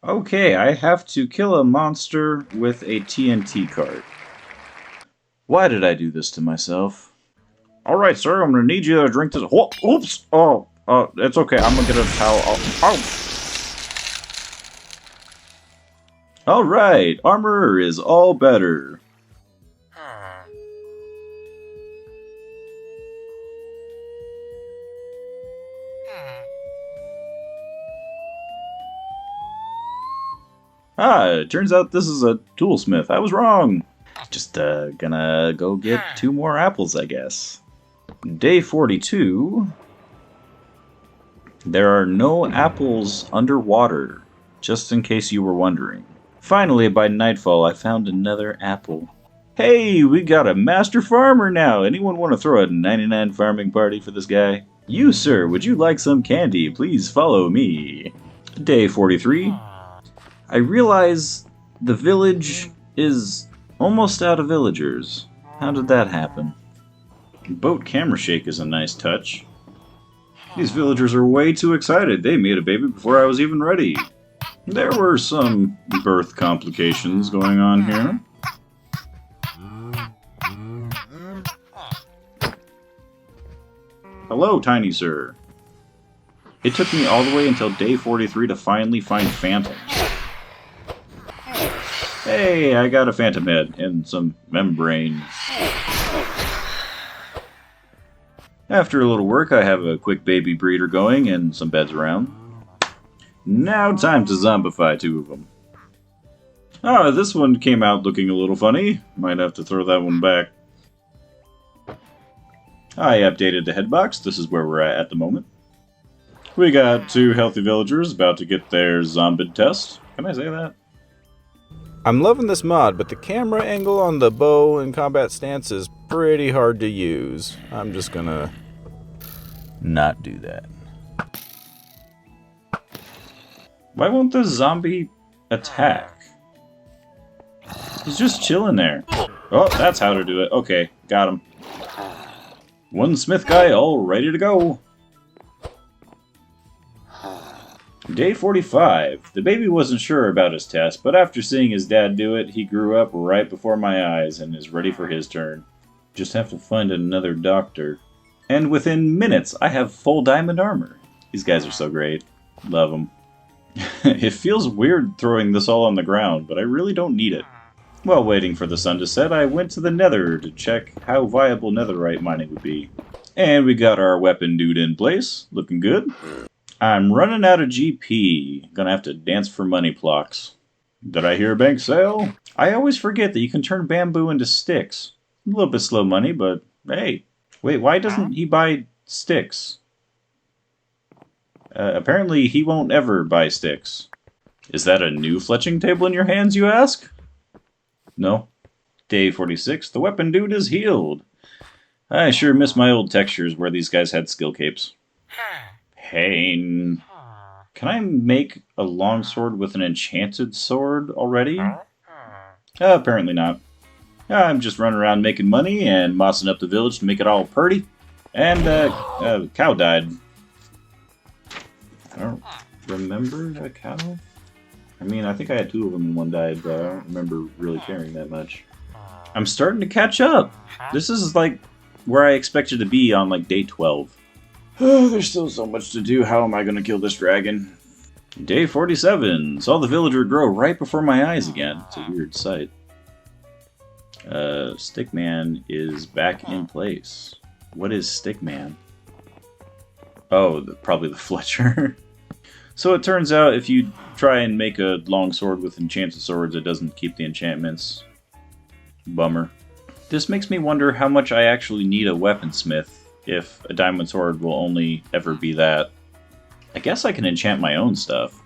Okay, I have to kill a monster with a TNT cart. Why did I do this to myself? Alright, sir, I'm gonna need you to drink this. Whoa, oops! Oh, it's okay, I'm gonna get a towel. Oh. Alright, armor is all better. Ah, it turns out this is a toolsmith. I was wrong. Just gonna go get 2 more apples, I guess. Day 42. There are no apples underwater, just in case you were wondering. Finally, by nightfall, I found another apple. Hey, we got a master farmer now. Anyone want to throw a 99 farming party for this guy? You, sir, would you like some candy? Please follow me. Day 43. I realize the village is almost out of villagers. How did that happen? Boat camera shake is a nice touch. These villagers are way too excited. They made a baby before I was even ready. There were some birth complications going on here. Hello, tiny sir. It took me all the way until day 43 to finally find phantoms. Hey, I got a phantom head and some membrane. After a little work, I have a quick baby breeder going and some beds around. Now time to zombify 2 of them. Ah, this one came out looking a little funny. Might have to throw that one back. I updated the headbox. This is where we're at the moment. We got 2 healthy villagers about to get their zombid test. Can I say that? I'm loving this mod, but the camera angle on the bow and combat stance is pretty hard to use. I'm just gonna not do that. Why won't the zombie attack? He's just chilling there. Oh, that's how to do it. Okay, got him. One smith guy all ready to go. Day 45. The baby wasn't sure about his test, but after seeing his dad do it, he grew up right before my eyes and is ready for his turn. Just have to find another doctor. And within minutes, I have full diamond armor. These guys are so great. Love them. It feels weird throwing this all on the ground, but I really don't need it. While waiting for the sun to set, I went to the nether to check how viable netherite mining would be. And we got our weapon dude in place. Looking good. I'm running out of GP. Gonna have to dance for money blocks. Did I hear a bank sale? I always forget that you can turn bamboo into sticks. A little bit slow money, but hey. Wait, why doesn't he buy sticks? Apparently he won't ever buy sticks. Is that a new fletching table in your hands, you ask? No. Day 46, the weapon dude is healed. I sure miss my old textures where these guys had skill capes. Pain. Can I make a longsword with an enchanted sword already? Apparently not. I'm just running around making money and mossing up the village to make it all purty. And, a cow died. I don't remember a cow. I mean, I think I had 2 of them and 1 died, but I don't remember really caring that much. I'm starting to catch up! This is like where I expected to be on like day 12. There's still so much to do. How am I gonna kill this dragon? Day 47. Saw the villager grow right before my eyes again. It's a weird sight. Stickman is back in place. What is Stickman? Oh, probably the Fletcher. So it turns out if you try and make a long sword with enchanted swords, it doesn't keep the enchantments. Bummer. This makes me wonder how much I actually need a weaponsmith if a diamond sword will only ever be that. I guess I can enchant my own stuff.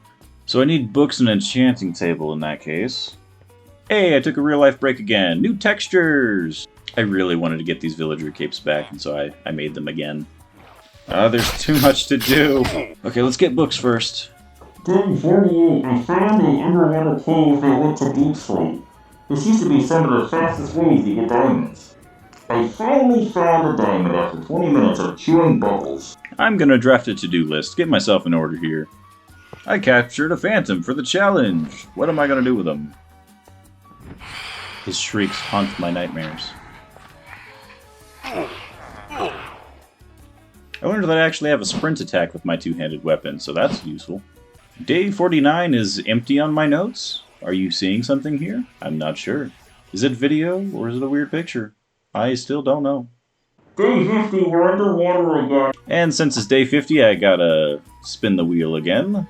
So I need books and an enchanting table in that case. Hey, I took a real-life break again. New textures! I really wanted to get these villager capes back, and so I made them again. There's too much to do. Okay, let's get books first. Day 48, I found the underwater cave that went to Deep Sleep. This used to be some of the fastest ways to get diamonds. I finally found a diamond after 20 minutes of chewing bubbles. I'm gonna draft a to-do list, get myself in order here. I captured a phantom for the challenge. What am I gonna do with him? His shrieks haunt my nightmares. I learned that I actually have a sprint attack with my two-handed weapon, so that's useful. Day 49 is empty on my notes. Are you seeing something here? I'm not sure. Is it video, or is it a weird picture? I still don't know. Day 50, we're underwater again. And since it's day 50, I gotta spin the wheel again.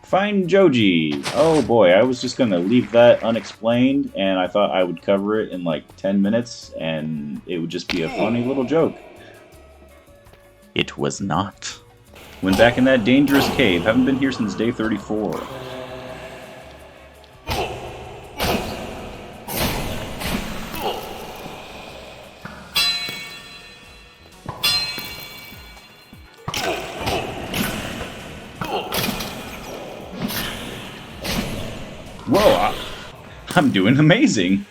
Find Joji! Oh boy, I was just gonna leave that unexplained, and I thought I would cover it in like 10 minutes, and it would just be a funny little joke. It was not. Went back in that dangerous cave. Haven't been here since day 34. Whoa, I'm doing amazing.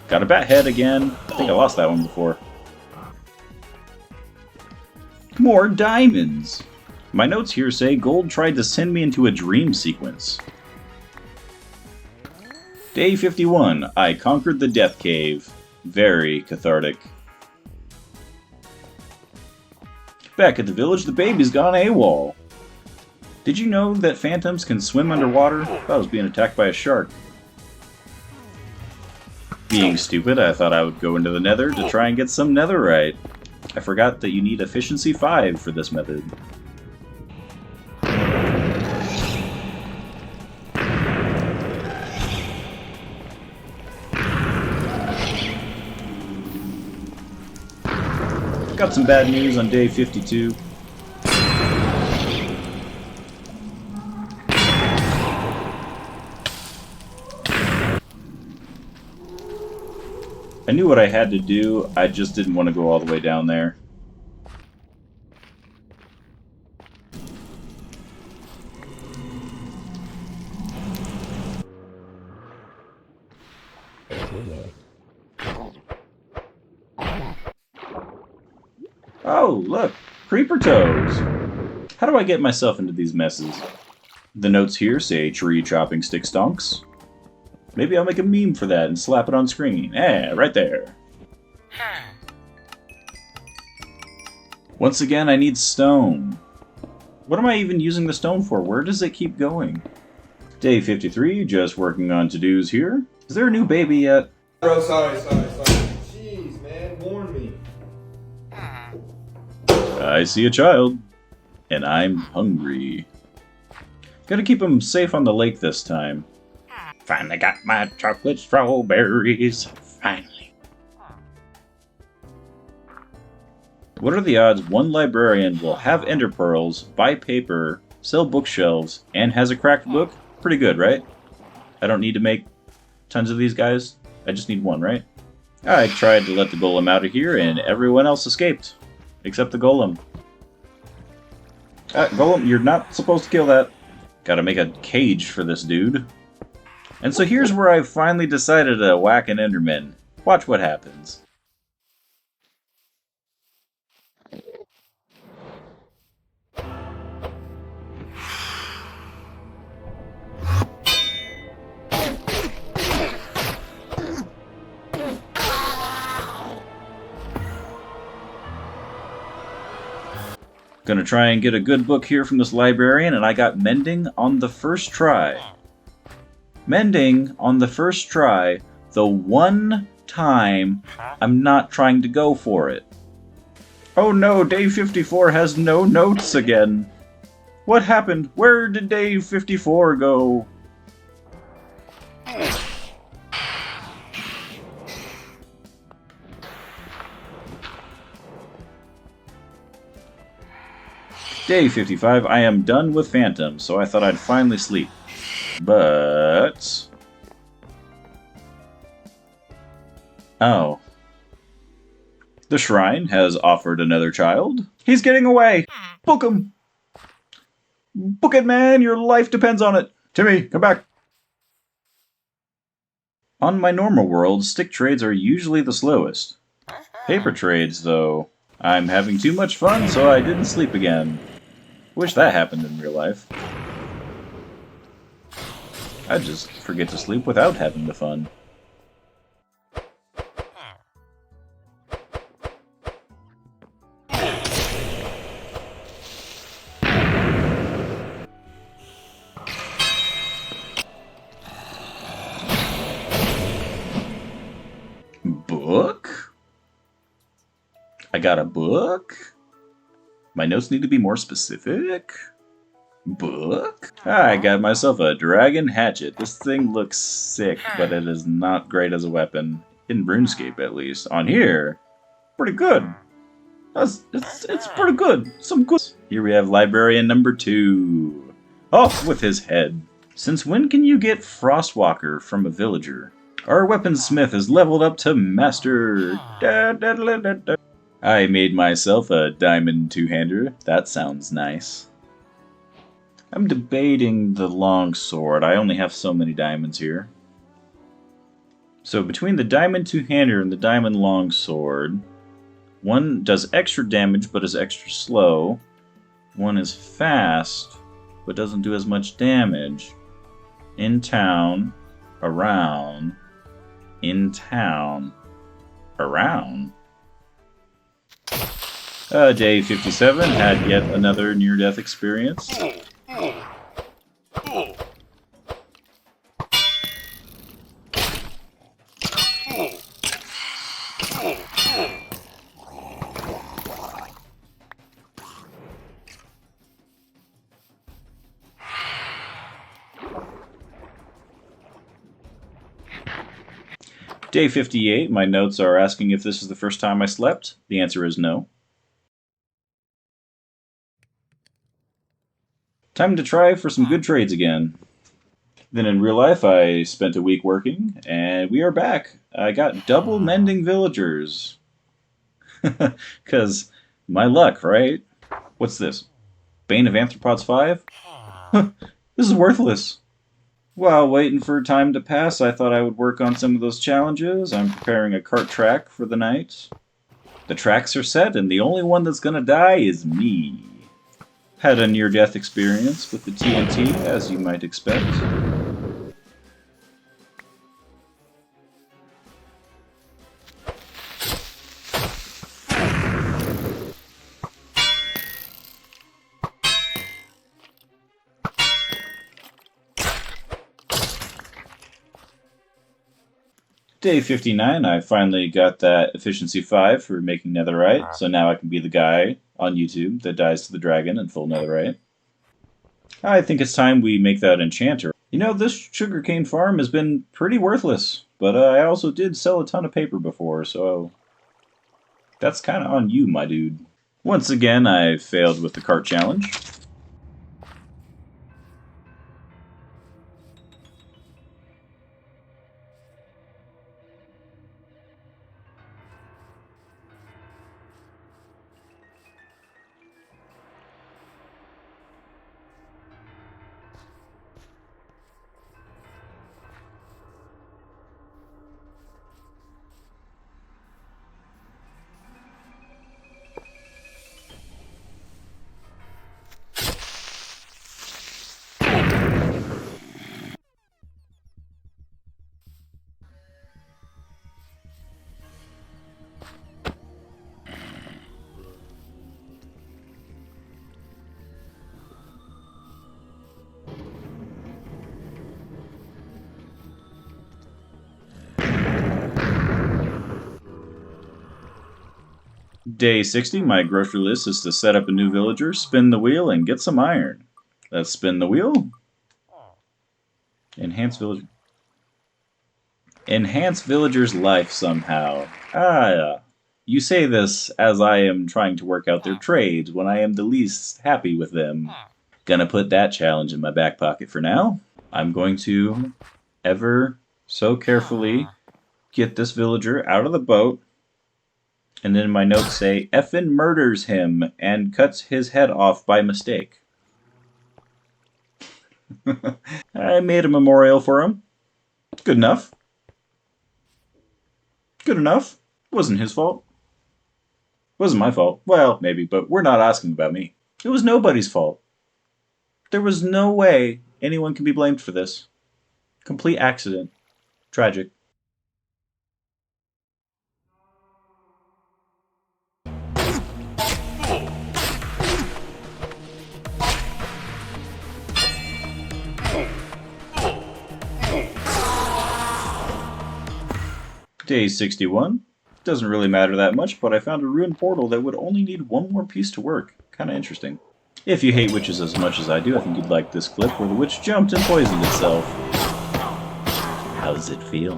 Got a bat head again. I think I lost that one before. More diamonds! My notes here say Gold tried to send me into a dream sequence. Day 51. I conquered the Death Cave. Very cathartic. Back at the village, the baby's gone AWOL. Did you know that phantoms can swim underwater? I was being attacked by a shark. Being stupid, I thought I would go into the nether to try and get some netherite. I forgot that you need efficiency 5 for this method. Got some bad news on day 52. I knew what I had to do, I just didn't want to go all the way down there. Oh, look! Creeper toes! How do I get myself into these messes? The notes here say tree chopping stick stonks. Maybe I'll make a meme for that and slap it on screen. Right there. Once again, I need stone. What am I even using the stone for? Where does it keep going? Day 53, just working on to-dos here. Is there a new baby yet? Bro, sorry. Jeez, man, warn me. I see a child. And I'm hungry. Gotta keep him safe on the lake this time. Finally got my chocolate strawberries. Finally. What are the odds one librarian will have ender pearls, buy paper, sell bookshelves, and has a cracked book? Pretty good, right? I don't need to make tons of these guys. I just need one, right? I tried to let the golem out of here, and everyone else escaped. Except the golem. Golem, you're not supposed to kill that. Gotta make a cage for this dude. And so here's where I finally decided to whack an enderman. Watch what happens. Gonna try and get a good book here from this librarian, and I got Mending on the first try. Mending on the first try, the one time I'm not trying to go for it. Oh no, day 54 has no notes again. What happened? Where did day 54 go? Day 55, I am done with Phantom, so I thought I'd finally sleep. But... oh. The shrine has offered another child. He's getting away! Book him! Book it, man! Your life depends on it! Timmy, come back! On my normal world, stick trades are usually the slowest. Paper trades, though. I'm having too much fun, so I didn't sleep again. Wish that happened in real life. I'd just forget to sleep without having the fun. Book? I got a book? My notes need to be more specific? Book? I got myself a dragon hatchet. This thing looks sick, but it is not great as a weapon. In RuneScape, at least. On here, pretty good. It's pretty good. Some good. Here we have librarian number 2. Off with his head. Since when can you get Frostwalker from a villager? Our weaponsmith is leveled up to master. I made myself a diamond two-hander. That sounds nice. I'm debating the long sword. I only have so many diamonds here. So between the diamond two-hander and the diamond long sword, one does extra damage but is extra slow. One is fast but doesn't do as much damage. In town, around, in town, around. Day 57 had yet another near-death experience. Day 58, my notes are asking if this is the first time I slept. The answer is no. Time to try for some good trades again. Then in real life, I spent a week working, and we are back. I got double mending villagers. 'Cause my luck, right? What's this? Bane of Arthropods 5? This is worthless. While waiting for time to pass, I thought I would work on some of those challenges. I'm preparing a cart track for the night. The tracks are set, and the only one that's gonna die is me. Had a near-death experience with the TNT, as you might expect. Day 59, I finally got that efficiency 5 for making netherite, so now I can be the guy on YouTube that dies to the dragon in full netherite. I think it's time we make that enchanter. You know, this sugarcane farm has been pretty worthless, but I also did sell a ton of paper before, so that's kind of on you, my dude. Once again, I failed with the cart challenge. Day 60, my grocery list is to set up a new villager, spin the wheel, and get some iron. Let's spin the wheel. Enhance villager. Enhance villager's life somehow. You say this as I am trying to work out their trades when I am the least happy with them. Gonna put that challenge in my back pocket for now. I'm going to ever so carefully get this villager out of the boat. And then my notes say, effin murders him and cuts his head off by mistake. I made a memorial for him. Good enough. Good enough. Wasn't his fault. Wasn't my fault. Well, maybe, but we're not asking about me. It was nobody's fault. There was no way anyone can be blamed for this. Complete accident. Tragic. Day 61. Doesn't really matter that much, but I found a ruined portal that would only need one more piece to work. Kinda interesting. If you hate witches as much as I do, I think you'd like this clip where the witch jumped and poisoned itself. How does it feel?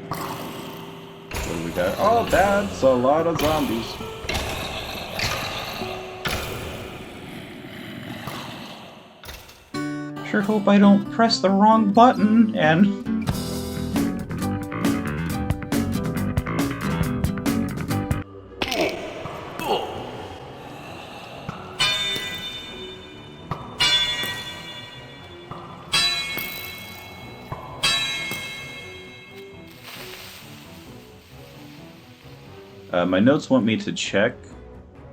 What do we got? Oh, that's a lot of zombies. Sure hope I don't press the wrong button and... my notes want me to check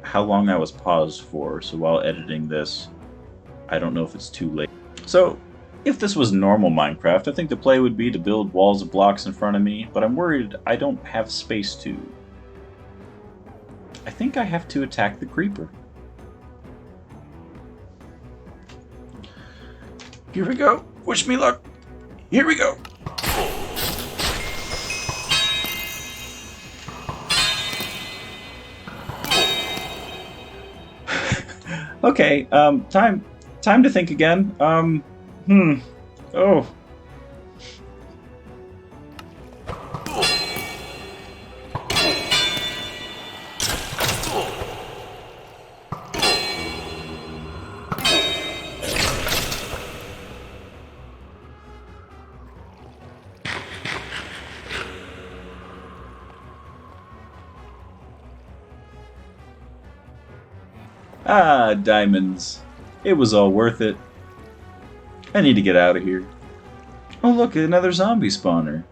how long I was paused for, so while editing this, I don't know if it's too late. So, if this was normal Minecraft, I think the play would be to build walls of blocks in front of me, but I'm worried I don't have space to. I think I have to attack the creeper. Here we go. Wish me luck. Here we go. Okay, time to think again. Oh. Ah, diamonds. It was all worth it. I need to get out of here. Oh look, another zombie spawner.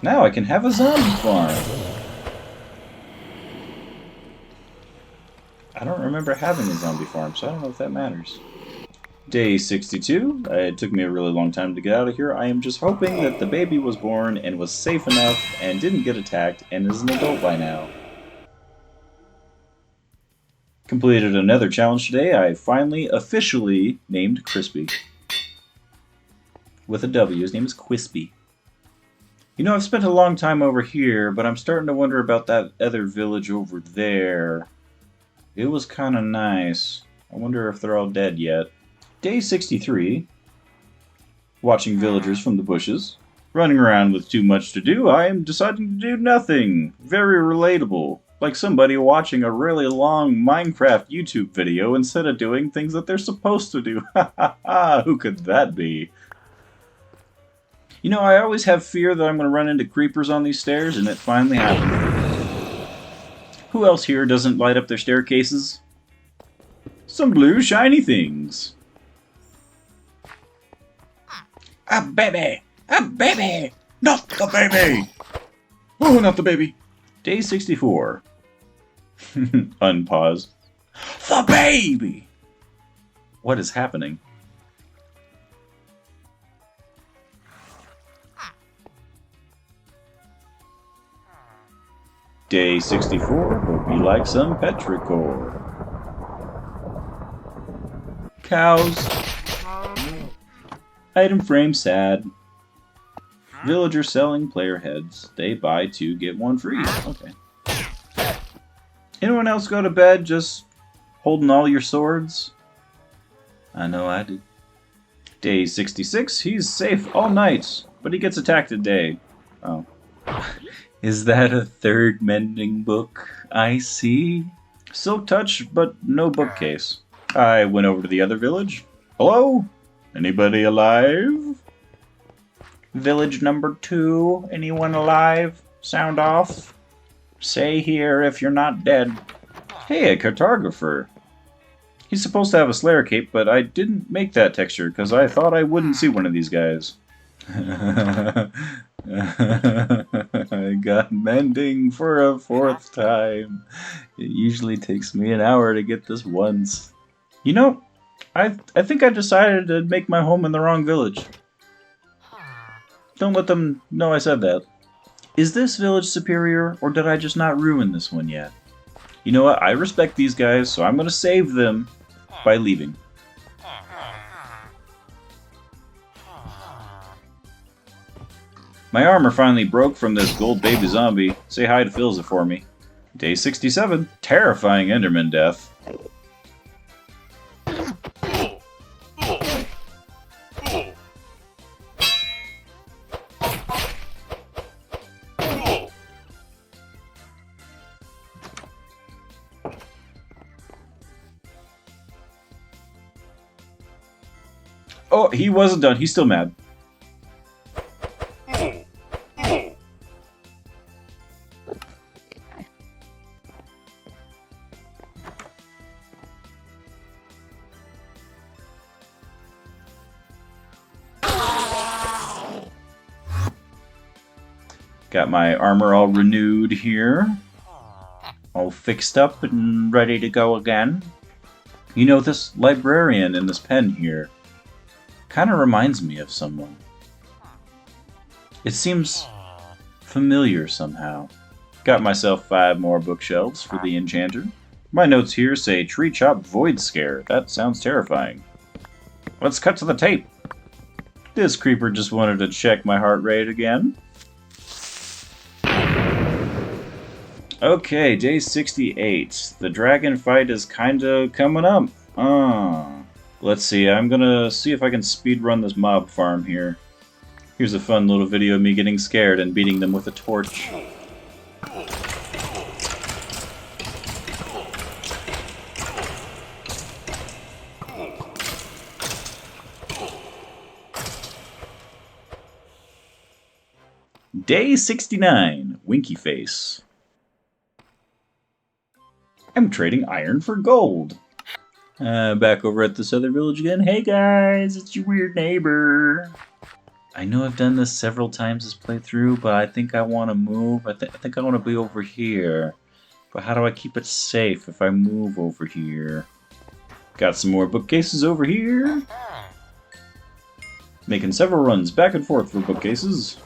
Now I can have a zombie farm. I don't remember having a zombie farm, so I don't know if that matters. Day 62. It took me a really long time to get out of here. I am just hoping that the baby was born and was safe enough and didn't get attacked and is an adult by now. Completed another challenge today. I finally officially named Crispy. With a W. His name is Quispy. You know, I've spent a long time over here, but I'm starting to wonder about that other village over there. It was kind of nice. I wonder if they're all dead yet. Day 63. Watching villagers from the bushes. Running around with too much to do, I am deciding to do nothing. Very relatable. Like somebody watching a really long Minecraft YouTube video instead of doing things that they're supposed to do. Ha ha ha! Who could that be? You know, I always have fear that I'm going to run into creepers on these stairs, and it finally happened. Who else here doesn't light up their staircases? Some blue shiny things. A baby! A baby! Not the baby! Oh, not the baby! Day 64. Unpause. The baby! What is happening? Day 64 will be like some petrichor. Cows. Item frame sad. Villager selling player heads. They buy 2, get 1 free. Okay. Anyone else go to bed just holding all your swords? I know I did. Day 66, he's safe all night, but he gets attacked today. Oh. Is that a third mending book? I see. Silk touch, but no bookcase. I went over to the other village. Hello? Anybody alive? Village number 2, anyone alive? Sound off. Say here if you're not dead. Hey, a cartographer. He's supposed to have a Slayer cape, but I didn't make that texture because I thought I wouldn't see one of these guys. I got mending for a 4th time. It usually takes me an hour to get this once. You know, I think I decided to make my home in the wrong village. Don't let them know I said that. Is this village superior, or did I just not ruin this one yet? You know what? I respect these guys, so I'm going to save them by leaving. My armor finally broke from this gold baby zombie. Say hi to Philza for me. Day 67. Terrifying Enderman death. Oh, he wasn't done. He's still mad. Got my armor all renewed here. All fixed up and ready to go again. You know, this librarian in this pen here kind of reminds me of someone. It seems familiar somehow. Got myself 5 more bookshelves for the enchanter. My notes here say tree chop void scare. That sounds terrifying. Let's cut to the tape. This creeper just wanted to check my heart rate again. Okay, day 68. The dragon fight is kinda coming up. Let's see, I'm gonna see if I can speedrun this mob farm here. Here's a fun little video of me getting scared and beating them with a torch. Day 69, Winky Face. I'm trading iron for gold. Back over at this other village again. Hey guys, it's your weird neighbor. I know I've done this several times this playthrough, but I think I want to move. I think I want to be over here. But how do I keep it safe if I move over here? Got some more bookcases over here. Making several runs back and forth for bookcases.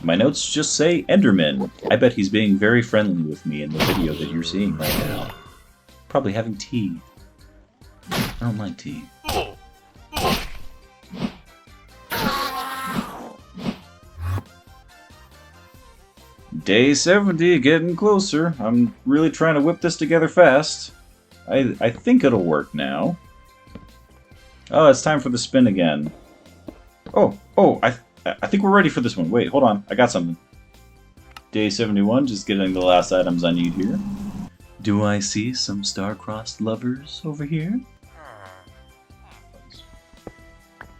My notes just say Enderman. I bet he's being very friendly with me in the video that you're seeing right now. Probably having tea. I don't like tea. Day 70, getting closer. I'm really trying to whip this together fast. I think it'll work now. Oh, it's time for the spin again. Oh, I think we're ready for this one. Wait, hold on. I got something. Day 71, just getting the last items I need here. Do I see some star-crossed lovers over here?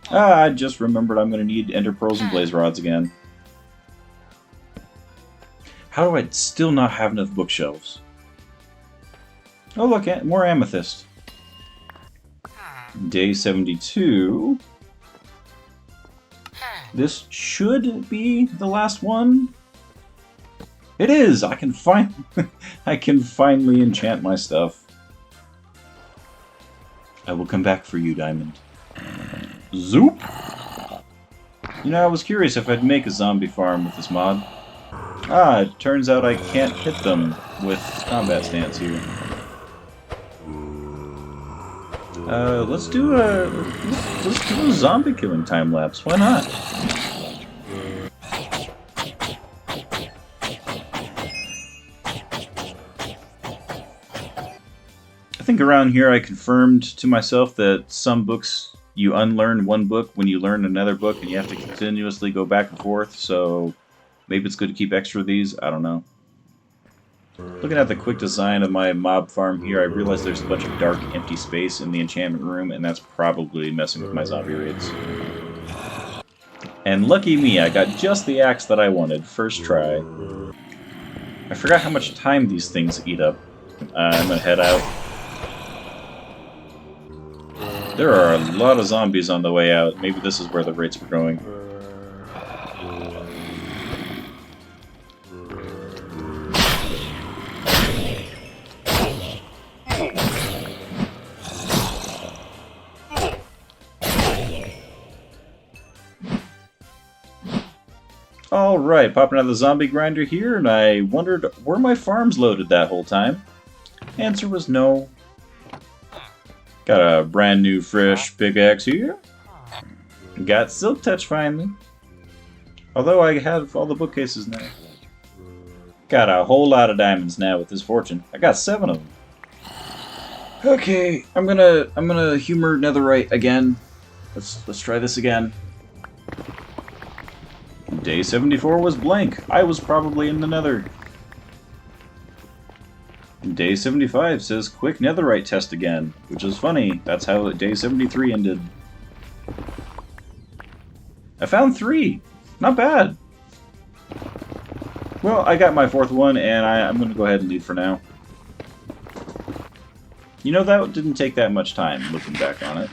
Ah, I just remembered I'm going to need ender pearls and blaze rods again. How do I still not have enough bookshelves? Oh look, more amethyst. Day 72. This should be the last one. It is! I can I can finally enchant my stuff. I will come back for you, Diamond. Zoop! You know, I was curious if I'd make a zombie farm with this mod. Ah, it turns out I can't hit them with combat stance here. Let's do a zombie killing time lapse. Why not? I think around here I confirmed to myself that some books you unlearn one book when you learn another book, and you have to continuously go back and forth. So maybe it's good to keep extra of these. I don't know. Looking at the quick design of my mob farm here, I realize there's a bunch of dark, empty space in the enchantment room, and that's probably messing with my zombie raids. And lucky me, I got just the axe that I wanted, first try. I forgot how much time these things eat up. I'm gonna head out. There are a lot of zombies on the way out. Maybe this is where the raids were going. Alright, popping out of the zombie grinder here, and I wondered, were my farms loaded that whole time? Answer was no. Got a brand new fresh pickaxe here. Got Silk Touch finally. Although I have all the bookcases now. Got a whole lot of diamonds now with this fortune. I got 7 of them. Okay, I'm gonna humor Netherite again. Let's try this again. Day 74 was blank. I was probably in the nether. Day 75 says quick netherite test again, which is funny. That's how day 73 ended. I found 3. Not bad. Well, I got my 4th one, and I'm going to go ahead and leave for now. You know, that didn't take that much time, looking back on it.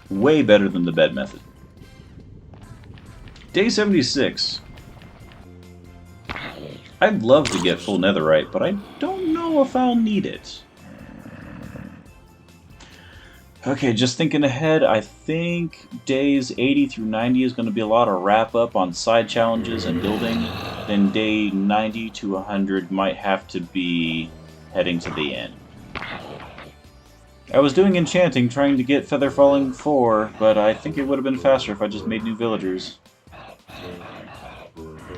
Way better than the bed method. Day 76. I'd love to get full netherite, but I don't know if I'll need it. Okay, just thinking ahead, I think days 80 through 90 is going to be a lot of wrap-up on side challenges and building. Then day 90 to 100 might have to be heading to the end. I was doing enchanting, trying to get Feather Falling 4, but I think it would have been faster if I just made new villagers.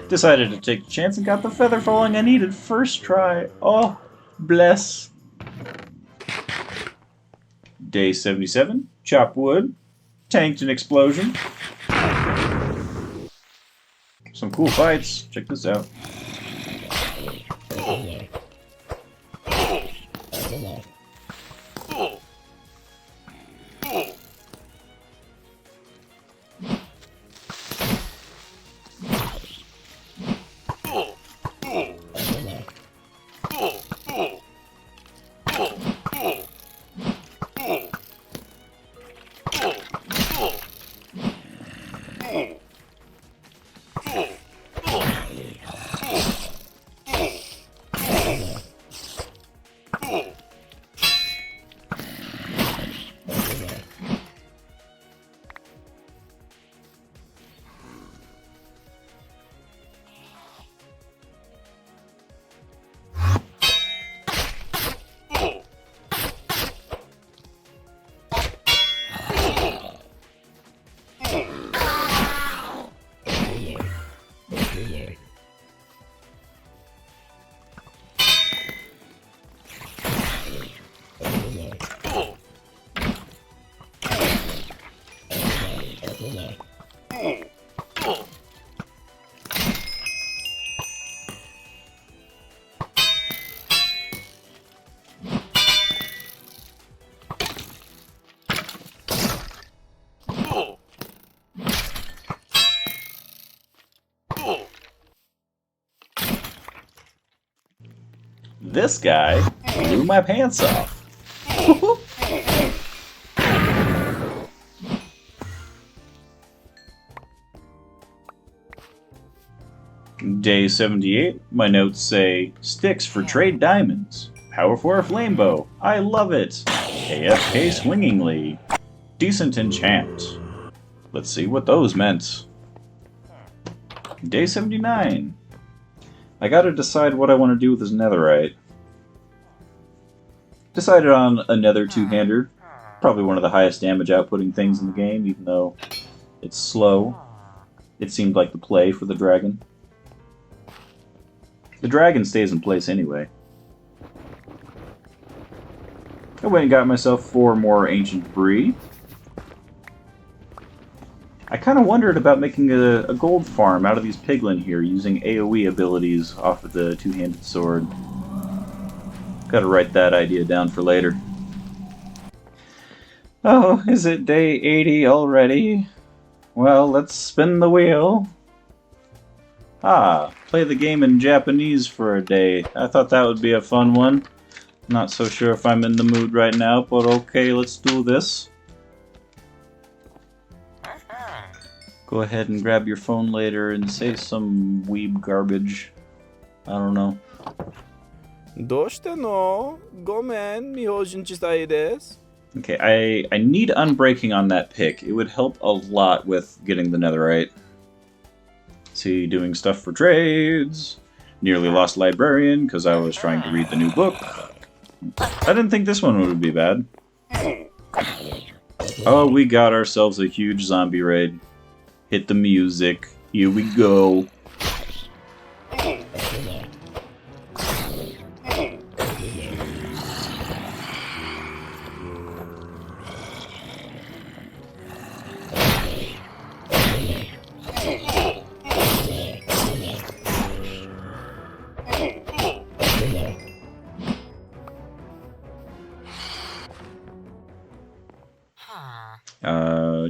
Decided to take a chance and got the feather falling I needed first try. Oh, bless. Day 77, chop wood, tanked an explosion. Some cool fights. Check this out. This guy blew my pants off. Day 78, my notes say, sticks for trade diamonds. Power for a flame bow. I love it. AFK swingingly. Decent enchant. Let's see what those meant. Day 79. I gotta decide what I want to do with this netherite. Decided on a nether two-hander. Probably one of the highest damage outputting things in the game, even though it's slow. It seemed like the play for the dragon. The dragon stays in place anyway. I went and got myself 4 more ancient debris. I kind of wondered about making a gold farm out of these piglin here, using AoE abilities off of the two-handed sword. Gotta write that idea down for later. Oh, is it day 80 already? Well, let's spin the wheel. Ah, play the game in Japanese for a day. I thought that would be a fun one. Not so sure if I'm in the mood right now, but okay, let's do this. Go ahead and grab your phone later and say some weeb garbage. I don't know. どうしての? ごめん、みほじんちさいです. Okay, I need unbreaking on that pick. It would help a lot with getting the netherite. See, doing stuff for trades. Nearly lost librarian because I was trying to read the new book. I didn't think this one would be bad. Oh, we got ourselves a huge zombie raid. Hit the music. Here we go.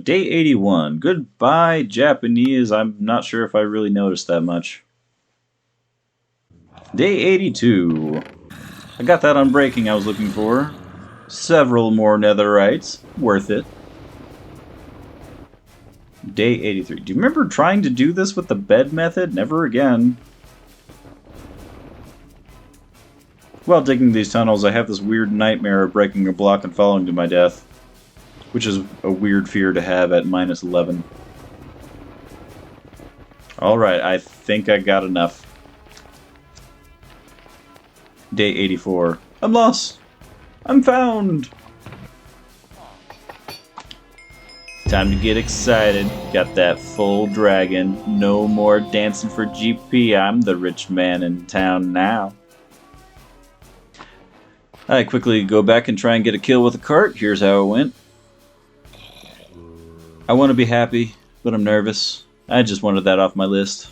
Day 81. Goodbye, Japanese. I'm not sure if I really noticed that much. Day 82. I got that unbreaking I was looking for. Several more netherites. Worth it. Day 83. Do you remember trying to do this with the bed method? Never again. While digging these tunnels, I have this weird nightmare of breaking a block and falling to my death. Which is a weird fear to have at minus 11. Alright, I think I got enough. Day 84. I'm lost! I'm found! Time to get excited. Got that full dragon. No more dancing for GP. I'm the rich man in town now. I quickly go back and try and get a kill with a cart. Here's how it went. I want to be happy, but I'm nervous. I just wanted that off my list.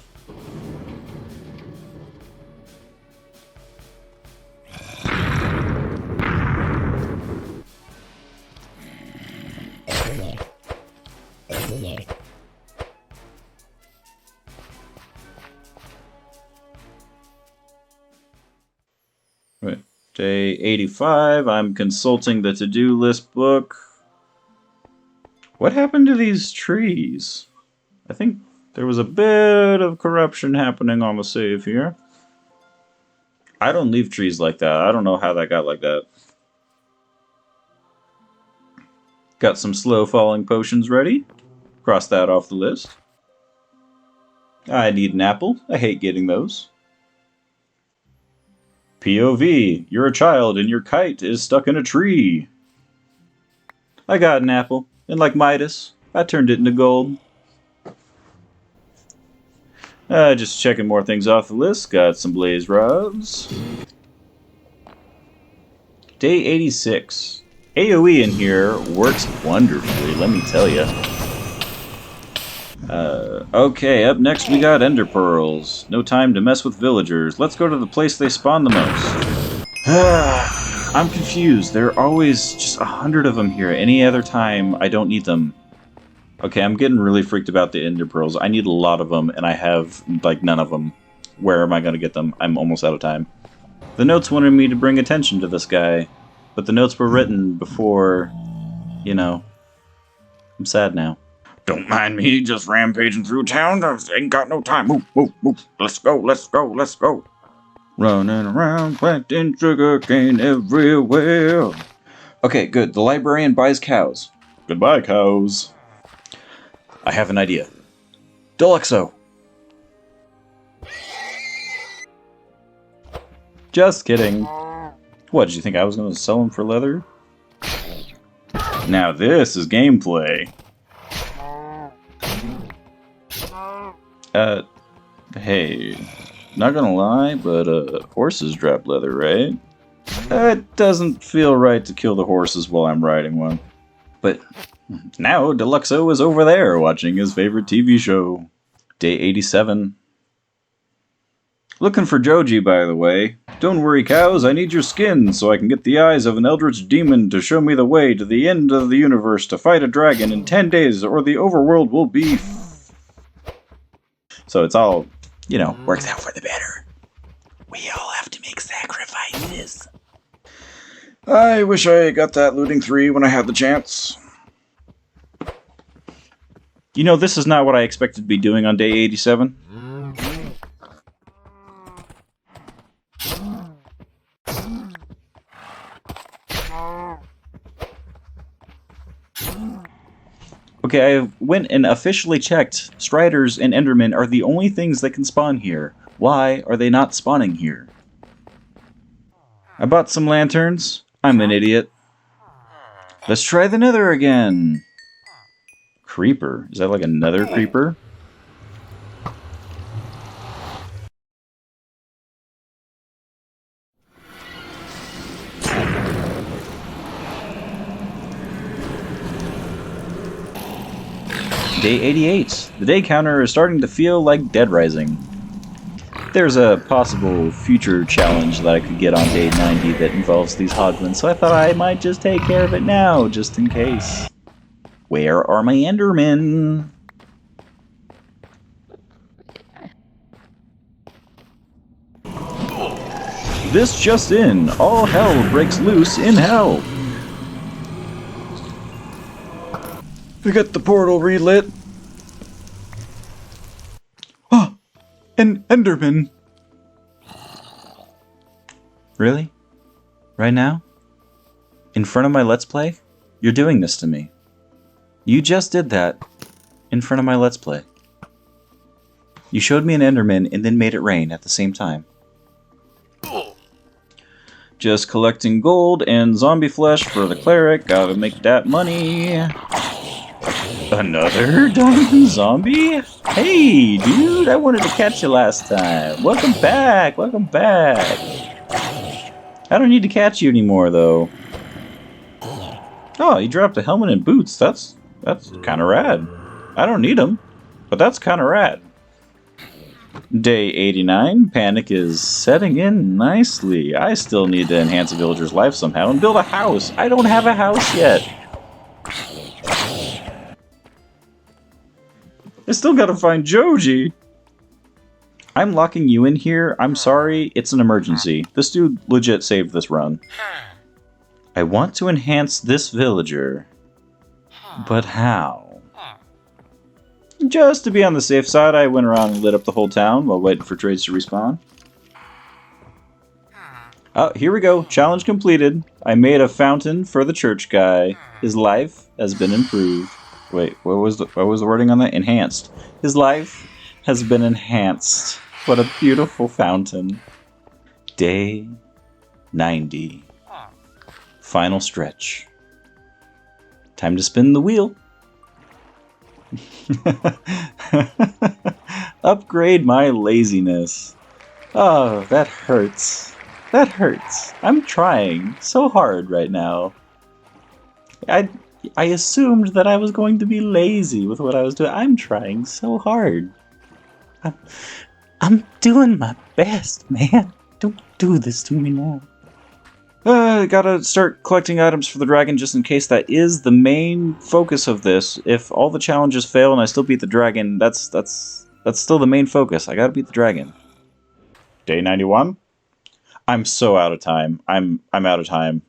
Right. Day 85, I'm consulting the to-do list book. What happened to these trees? I think there was a bit of corruption happening on the save here. I don't leave trees like that. I don't know how that got like that. Got some slow falling potions ready. Cross that off the list. I need an apple. I hate getting those. POV. You're a child and your kite is stuck in a tree. I got an apple. And like Midas, I turned it into gold. Just checking more things off the list. Got some blaze rods. Day 86. AoE in here works wonderfully, let me tell you. Okay, up next we got ender pearls. No time to mess with villagers. Let's go to the place they spawn the most. I'm confused. There are always just 100 of them here. Any other time, I don't need them. Okay, I'm getting really freaked about the ender pearls. I need a lot of them, and I have, like, none of them. Where am I going to get them? I'm almost out of time. The notes wanted me to bring attention to this guy, but the notes were written before, you know, I'm sad now. Don't mind me just rampaging through town. I ain't got no time. Move, move, move. Let's go, let's go, let's go. Running around planting sugarcane everywhere. Okay, good. The librarian buys cows. Goodbye, cows. I have an idea. Deluxo! Just kidding. What, did you think I was going to sell them for leather? Now this is gameplay. Hey, not gonna lie, but horses drop leather, right? It doesn't feel right to kill the horses while I'm riding one. But now Deluxo is over there watching his favorite TV show. Day 87. Looking for Joji, by the way. Don't worry, cows, I need your skin so I can get the eyes of an eldritch demon to show me the way to the end of the universe to fight a dragon in 10 days, or the overworld will be... So it's all, you know, works out for the better. We all have to make sacrifices. I wish I got that looting 3 when I had the chance. You know, this is not what I expected to be doing on day 87. Okay, I went and officially checked. Striders and Endermen are the only things that can spawn here. Why are they not spawning here? I bought some lanterns. I'm an idiot. Let's try the nether again. Creeper. Is that like another creeper? Day 88. The day counter is starting to feel like Dead Rising. There's a possible future challenge that I could get on day 90 that involves these hoglins, so I thought I might just take care of it now, just in case. Where are my Endermen? This just in. All hell breaks loose in hell. We got the portal relit. Oh, an Enderman. Really? Right now? In front of my Let's Play? You're doing this to me. You just did that in front of my Let's Play. You showed me an Enderman and then made it rain at the same time. Just collecting gold and zombie flesh for the cleric. Gotta make that money. Another diamond zombie? Hey, dude, I wanted to catch you last time. Welcome back, welcome back. I don't need to catch you anymore, though. Oh, you dropped a helmet and boots. That's kind of rad. I don't need them, but that's kind of rad. Day 89. Panic is setting in nicely. I still need to enhance a villager's life somehow and build a house. I don't have a house yet. I still gotta find Joji. I'm locking you in here. I'm sorry. It's an emergency. This dude legit saved this run. I want to enhance this villager. But how? Just to be on the safe side, I went around and lit up the whole town while waiting for trades to respawn. Oh, here we go. Challenge completed. I made a fountain for the church guy. His life has been improved. Wait, what was the wording on that? Enhanced. His life has been enhanced. What a beautiful fountain. Day 90. Final stretch. Time to spin the wheel. Upgrade my laziness. Oh, that hurts. That hurts. I'm trying so hard right now. I assumed that I was going to be lazy with what I was doing. I'm trying so hard. I'm doing my best, man. Don't do this to me now. Gotta start collecting items for the dragon just in case that is the main focus of this. If all the challenges fail and I still beat the dragon, that's still the main focus. I gotta beat the dragon. Day 91. I'm so out of time. I'm out of time.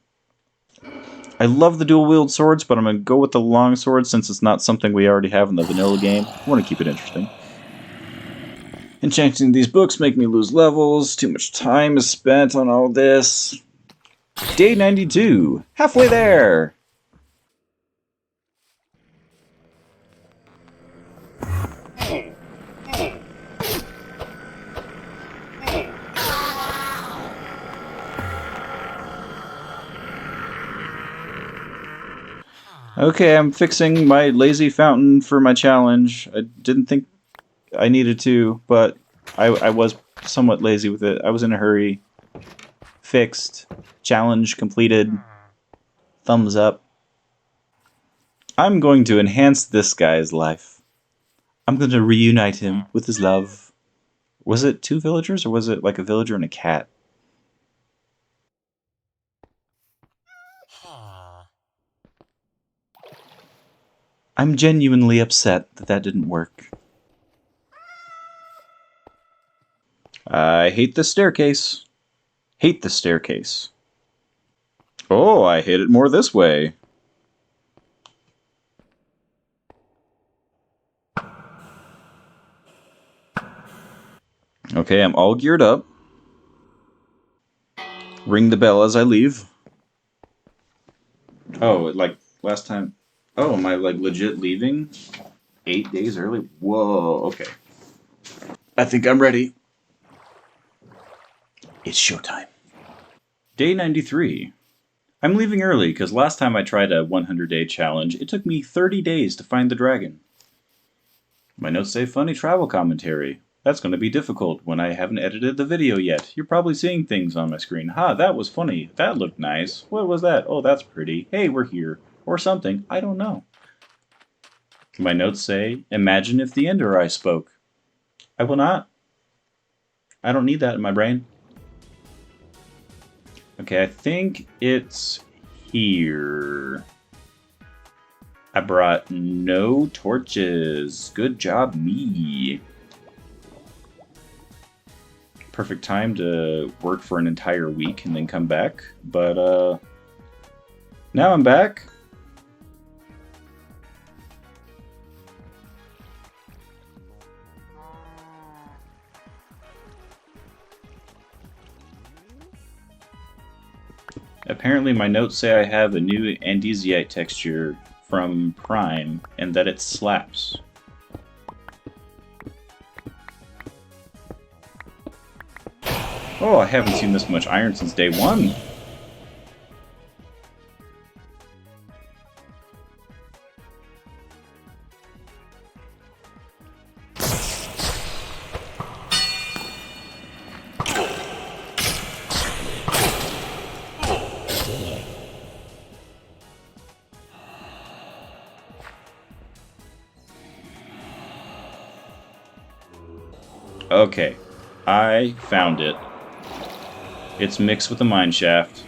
I love the dual-wield swords, but I'm going to go with the long sword since it's not something we already have in the vanilla game. I want to keep it interesting. Enchanting these books make me lose levels. Too much time is spent on all this. Day 92. Halfway there. Okay, I'm fixing my lazy fountain for my challenge. I didn't think I needed to, but I was somewhat lazy with it. I was in a hurry. Fixed. Challenge completed. Thumbs up. I'm going to enhance this guy's life. I'm going to reunite him with his love. Was it 2 villagers, or was it like a villager and a cat? I'm genuinely upset that that didn't work. I hate the staircase. Hate the staircase. Oh, I hate it more this way. Okay, I'm all geared up. Ring the bell as I leave. Oh, like last time. Oh, am I like legit leaving? 8 days early? Whoa, okay. I think I'm ready. It's showtime. Day 93. I'm leaving early because last time I tried a 100-day challenge, it took me 30 days to find the dragon. My notes say funny travel commentary. That's going to be difficult when I haven't edited the video yet. You're probably seeing things on my screen. Ha, that was funny. That looked nice. What was that? Oh, that's pretty. Hey, we're here. Or something. I don't know. My notes say, imagine if the Ender Eye spoke. I will not. I don't need that in my brain. Okay, I think it's here. I brought no torches. Good job, me. Perfect time to work for an entire week and then come back. But, now I'm back. Apparently my notes say I have a new andesite texture from Prime, and that it slaps. Oh, I haven't seen this much iron since day 1. Okay, I found it. It's mixed with a mine shaft.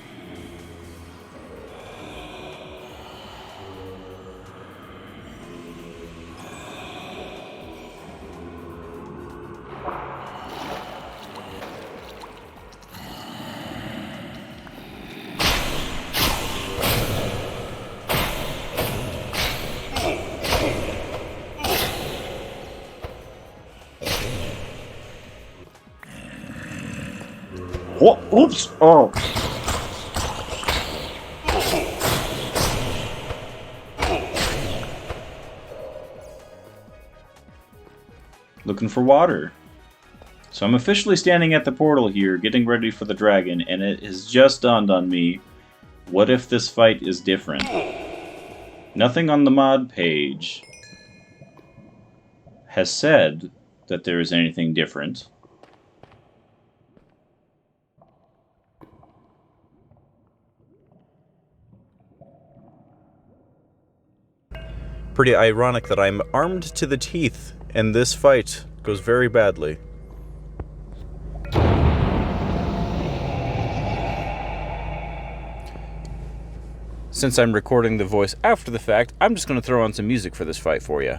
What? Oops! Oh. Looking for water. So I'm officially standing at the portal here, getting ready for the dragon, and it has just dawned on me, what if this fight is different? Nothing on the mod page has said that there is anything different. Pretty ironic that I'm armed to the teeth, and this fight goes very badly. Since I'm recording the voice after the fact, I'm just going to throw on some music for this fight for you.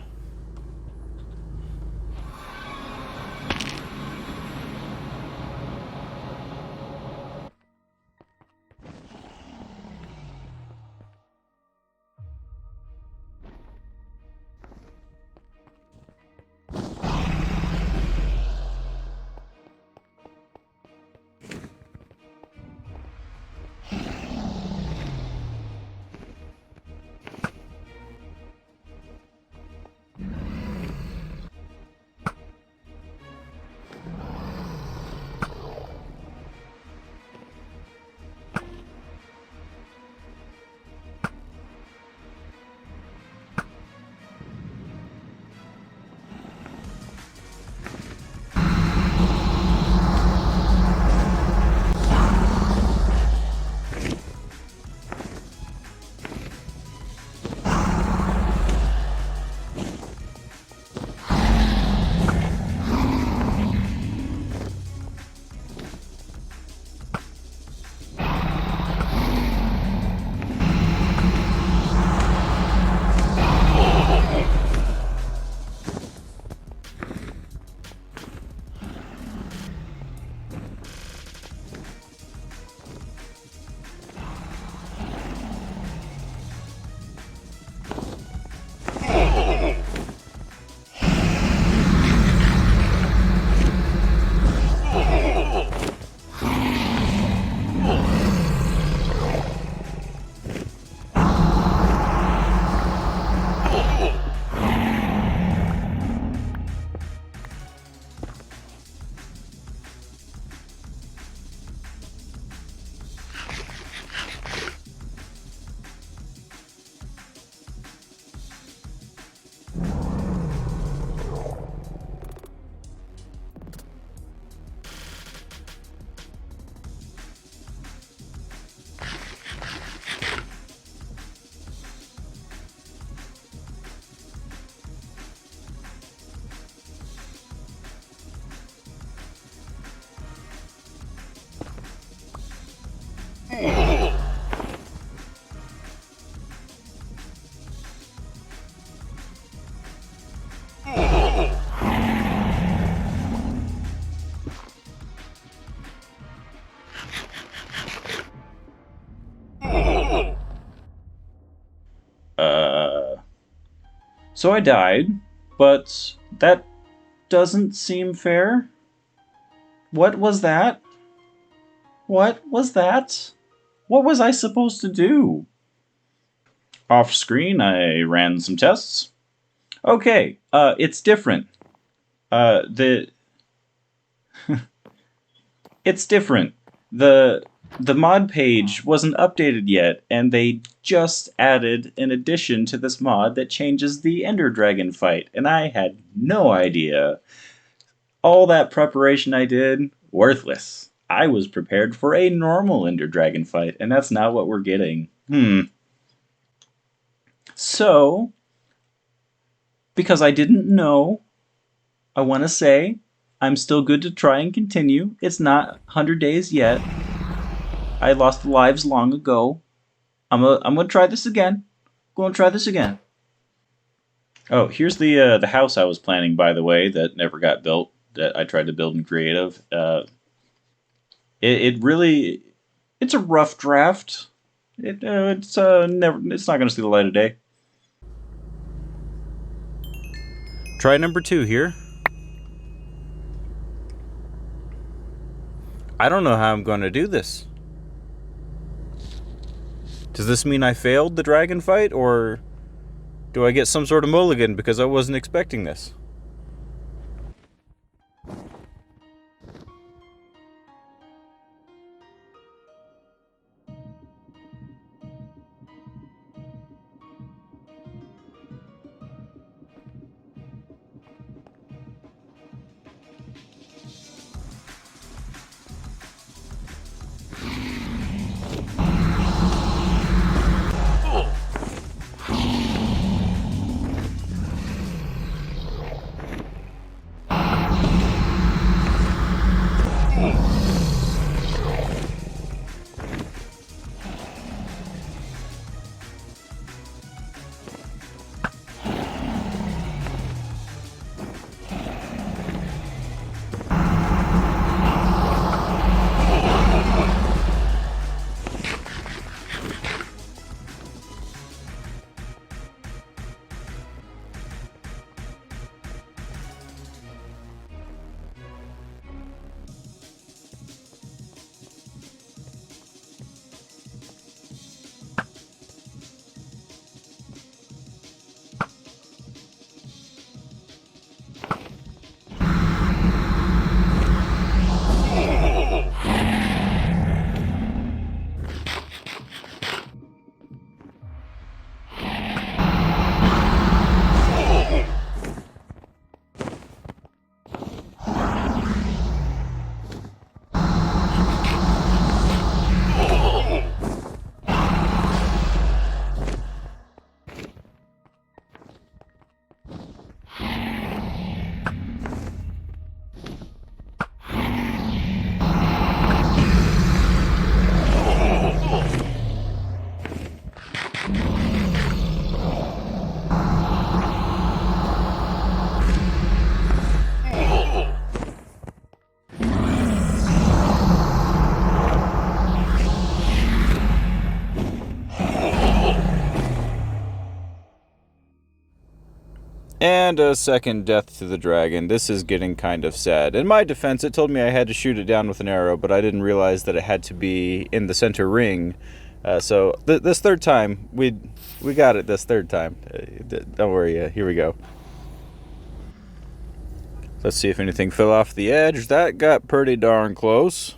So I died, but that doesn't seem fair. What was that? What was that? What was I supposed to do? Off screen, I ran some tests. Okay, it's different. The It's different. The mod page wasn't updated yet, and they just added an addition to this mod that changes the Ender Dragon fight, and I had no idea. All that preparation I did, worthless. I was prepared for a normal Ender Dragon fight, and that's not what we're getting. So, because I didn't know, I want to say I'm still good to try and continue. It's not 100 days yet. I lost lives long ago. I'm gonna try this again. Gonna try this again. Oh, here's the house I was planning, by the way, that never got built. That I tried to build in creative. It really, it's a rough draft. It's not gonna see the light of day. Try number 2 here. I don't know how I'm going to do this. Does this mean I failed the dragon fight, or do I get some sort of mulligan because I wasn't expecting this? And a second death to the dragon. This is getting kind of sad. In my defense, it told me I had to shoot it down with an arrow, but I didn't realize that it had to be in the center ring. So this third time, we got it this third time. Don't worry, here we go. Let's see if anything fell off the edge. That got pretty darn close.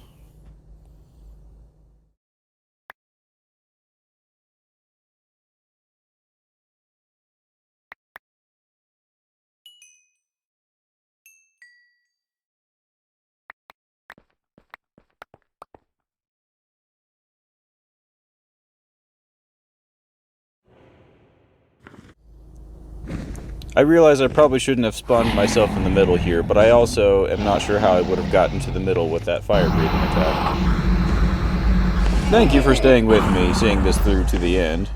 I realize I probably shouldn't have spawned myself in the middle here, but I also am not sure how I would have gotten to the middle with that fire-breathing attack. Thank you for staying with me, seeing this through to the end.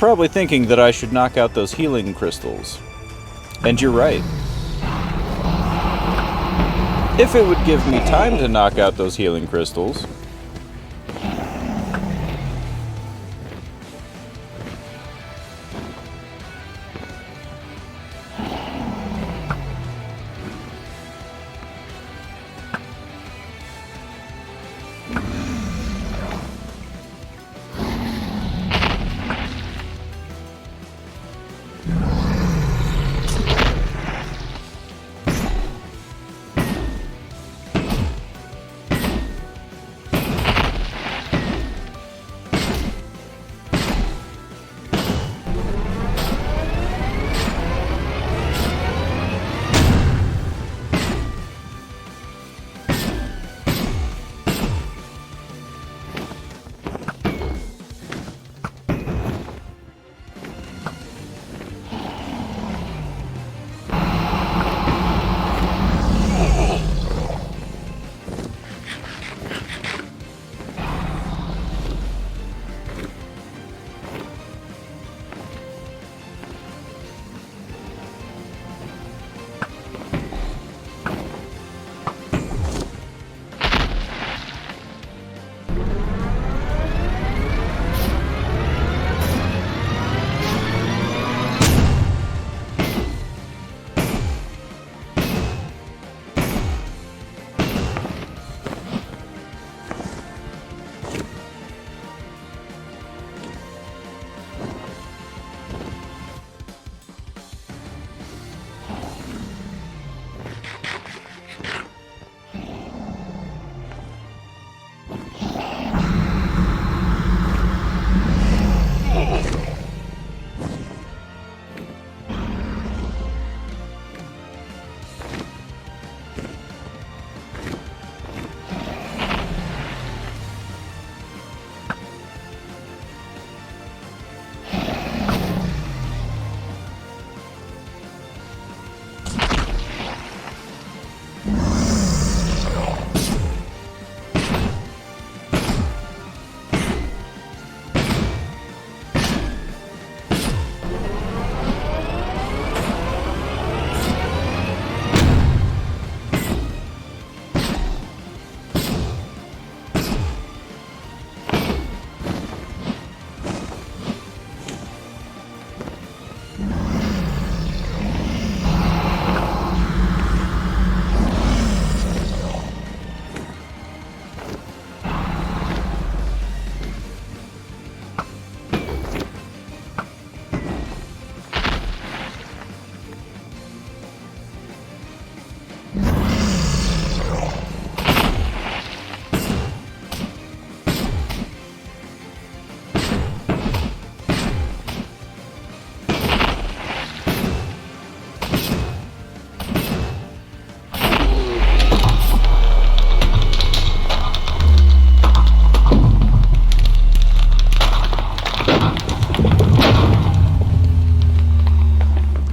probably thinking that I should knock out those healing crystals. And you're right. If it would give me time to knock out those healing crystals...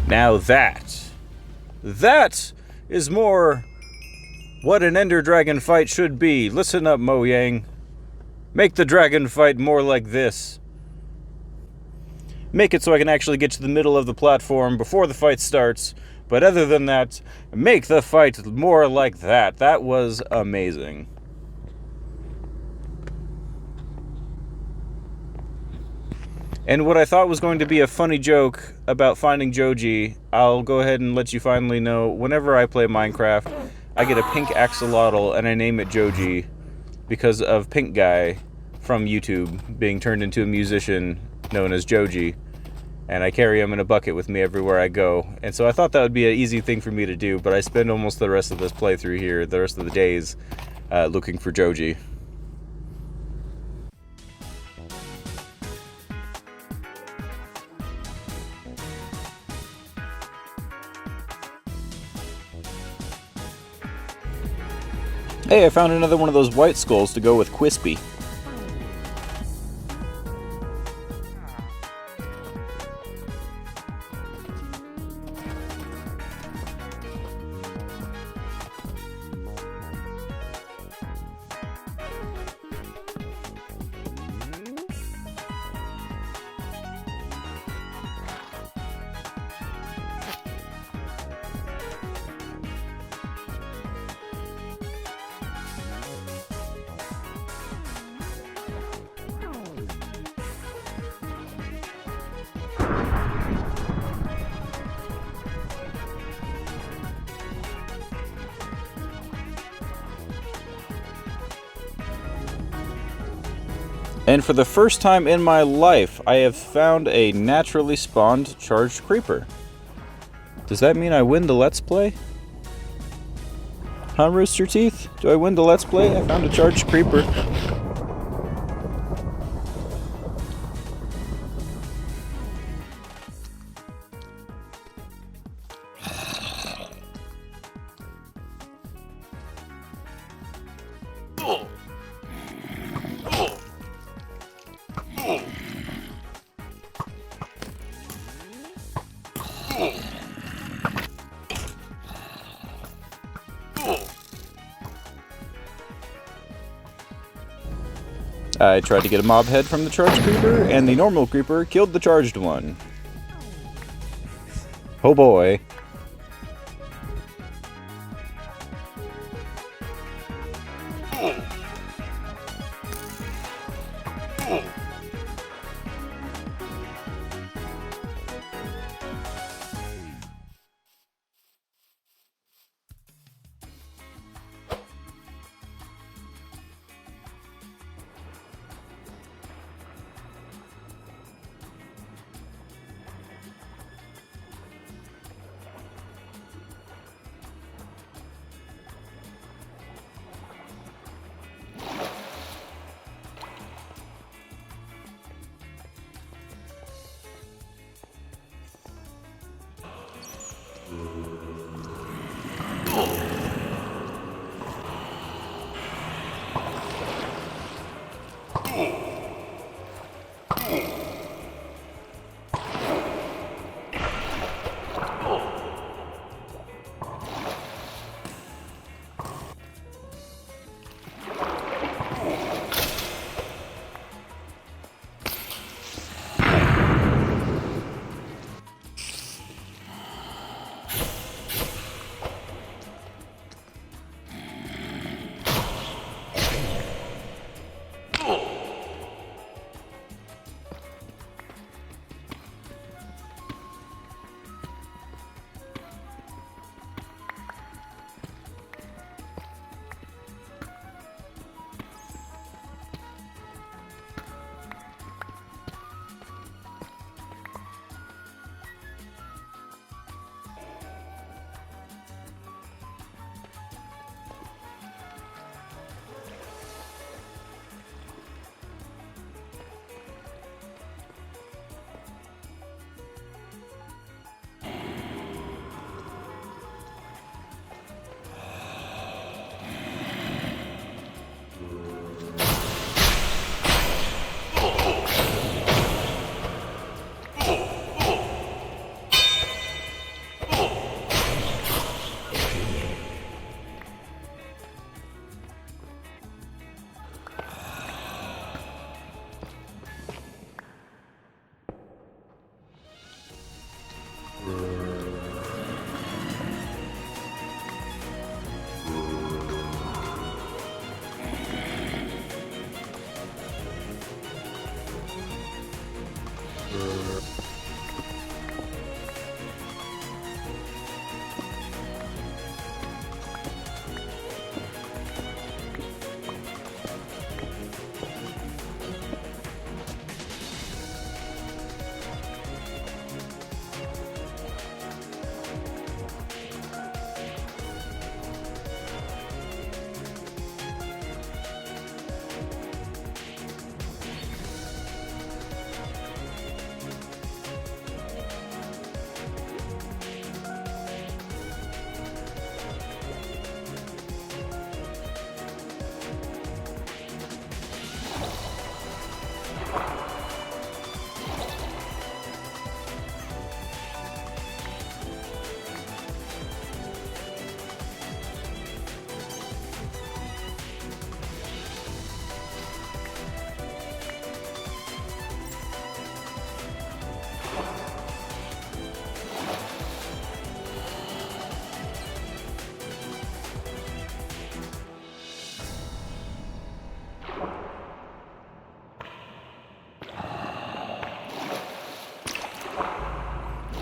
Now that is more what an Ender Dragon fight should be. Listen up, Mojang. Make the dragon fight more like this. Make it so I can actually get to the middle of the platform before the fight starts. But other than that, make the fight more like that. That was amazing. And what I thought was going to be a funny joke about finding Joji, I'll go ahead and let you finally know. Whenever I play Minecraft, I get a pink axolotl and I name it Joji because of Pink Guy from YouTube being turned into a musician known as Joji. And I carry him in a bucket with me everywhere I go. And so I thought that would be an easy thing for me to do, but I spend almost the rest of this playthrough here, the rest of the days, looking for Joji. Hey, I found another one of those white skulls to go with Quispy. And for the first time in my life, I have found a naturally spawned charged creeper. Does that mean I win the Let's Play? Huh, Rooster Teeth? Do I win the Let's Play? I found a charged creeper. I tried to get a mob head from the charged creeper, and the normal creeper killed the charged one. Oh boy.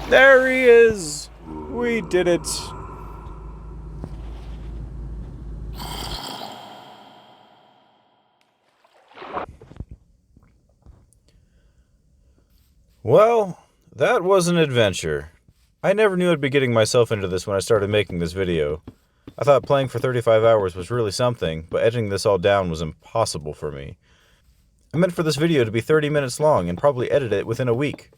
There he is! We did it! Well, that was an adventure. I never knew I'd be getting myself into this when I started making this video. I thought playing for 35 hours was really something, but editing this all down was impossible for me. I meant for this video to be 30 minutes long and probably edit it within a week.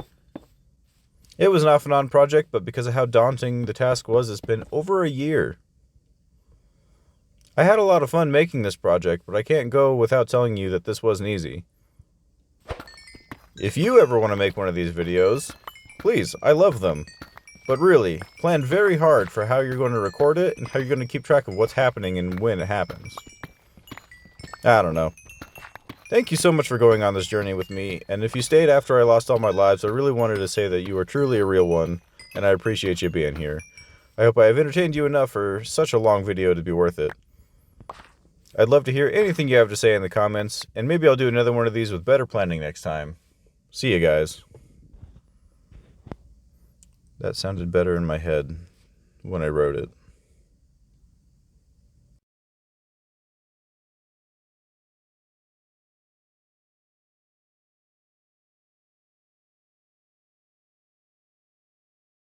It was an off and on project, but because of how daunting the task was, it's been over a year. I had a lot of fun making this project, but I can't go without telling you that this wasn't easy. If you ever want to make one of these videos, please, I love them. But really, plan very hard for how you're going to record it and how you're going to keep track of what's happening and when it happens. I don't know. Thank you so much for going on this journey with me, and if you stayed after I lost all my lives, I really wanted to say that you are truly a real one, and I appreciate you being here. I hope I have entertained you enough for such a long video to be worth it. I'd love to hear anything you have to say in the comments, and maybe I'll do another one of these with better planning next time. See you guys. That sounded better in my head when I wrote it.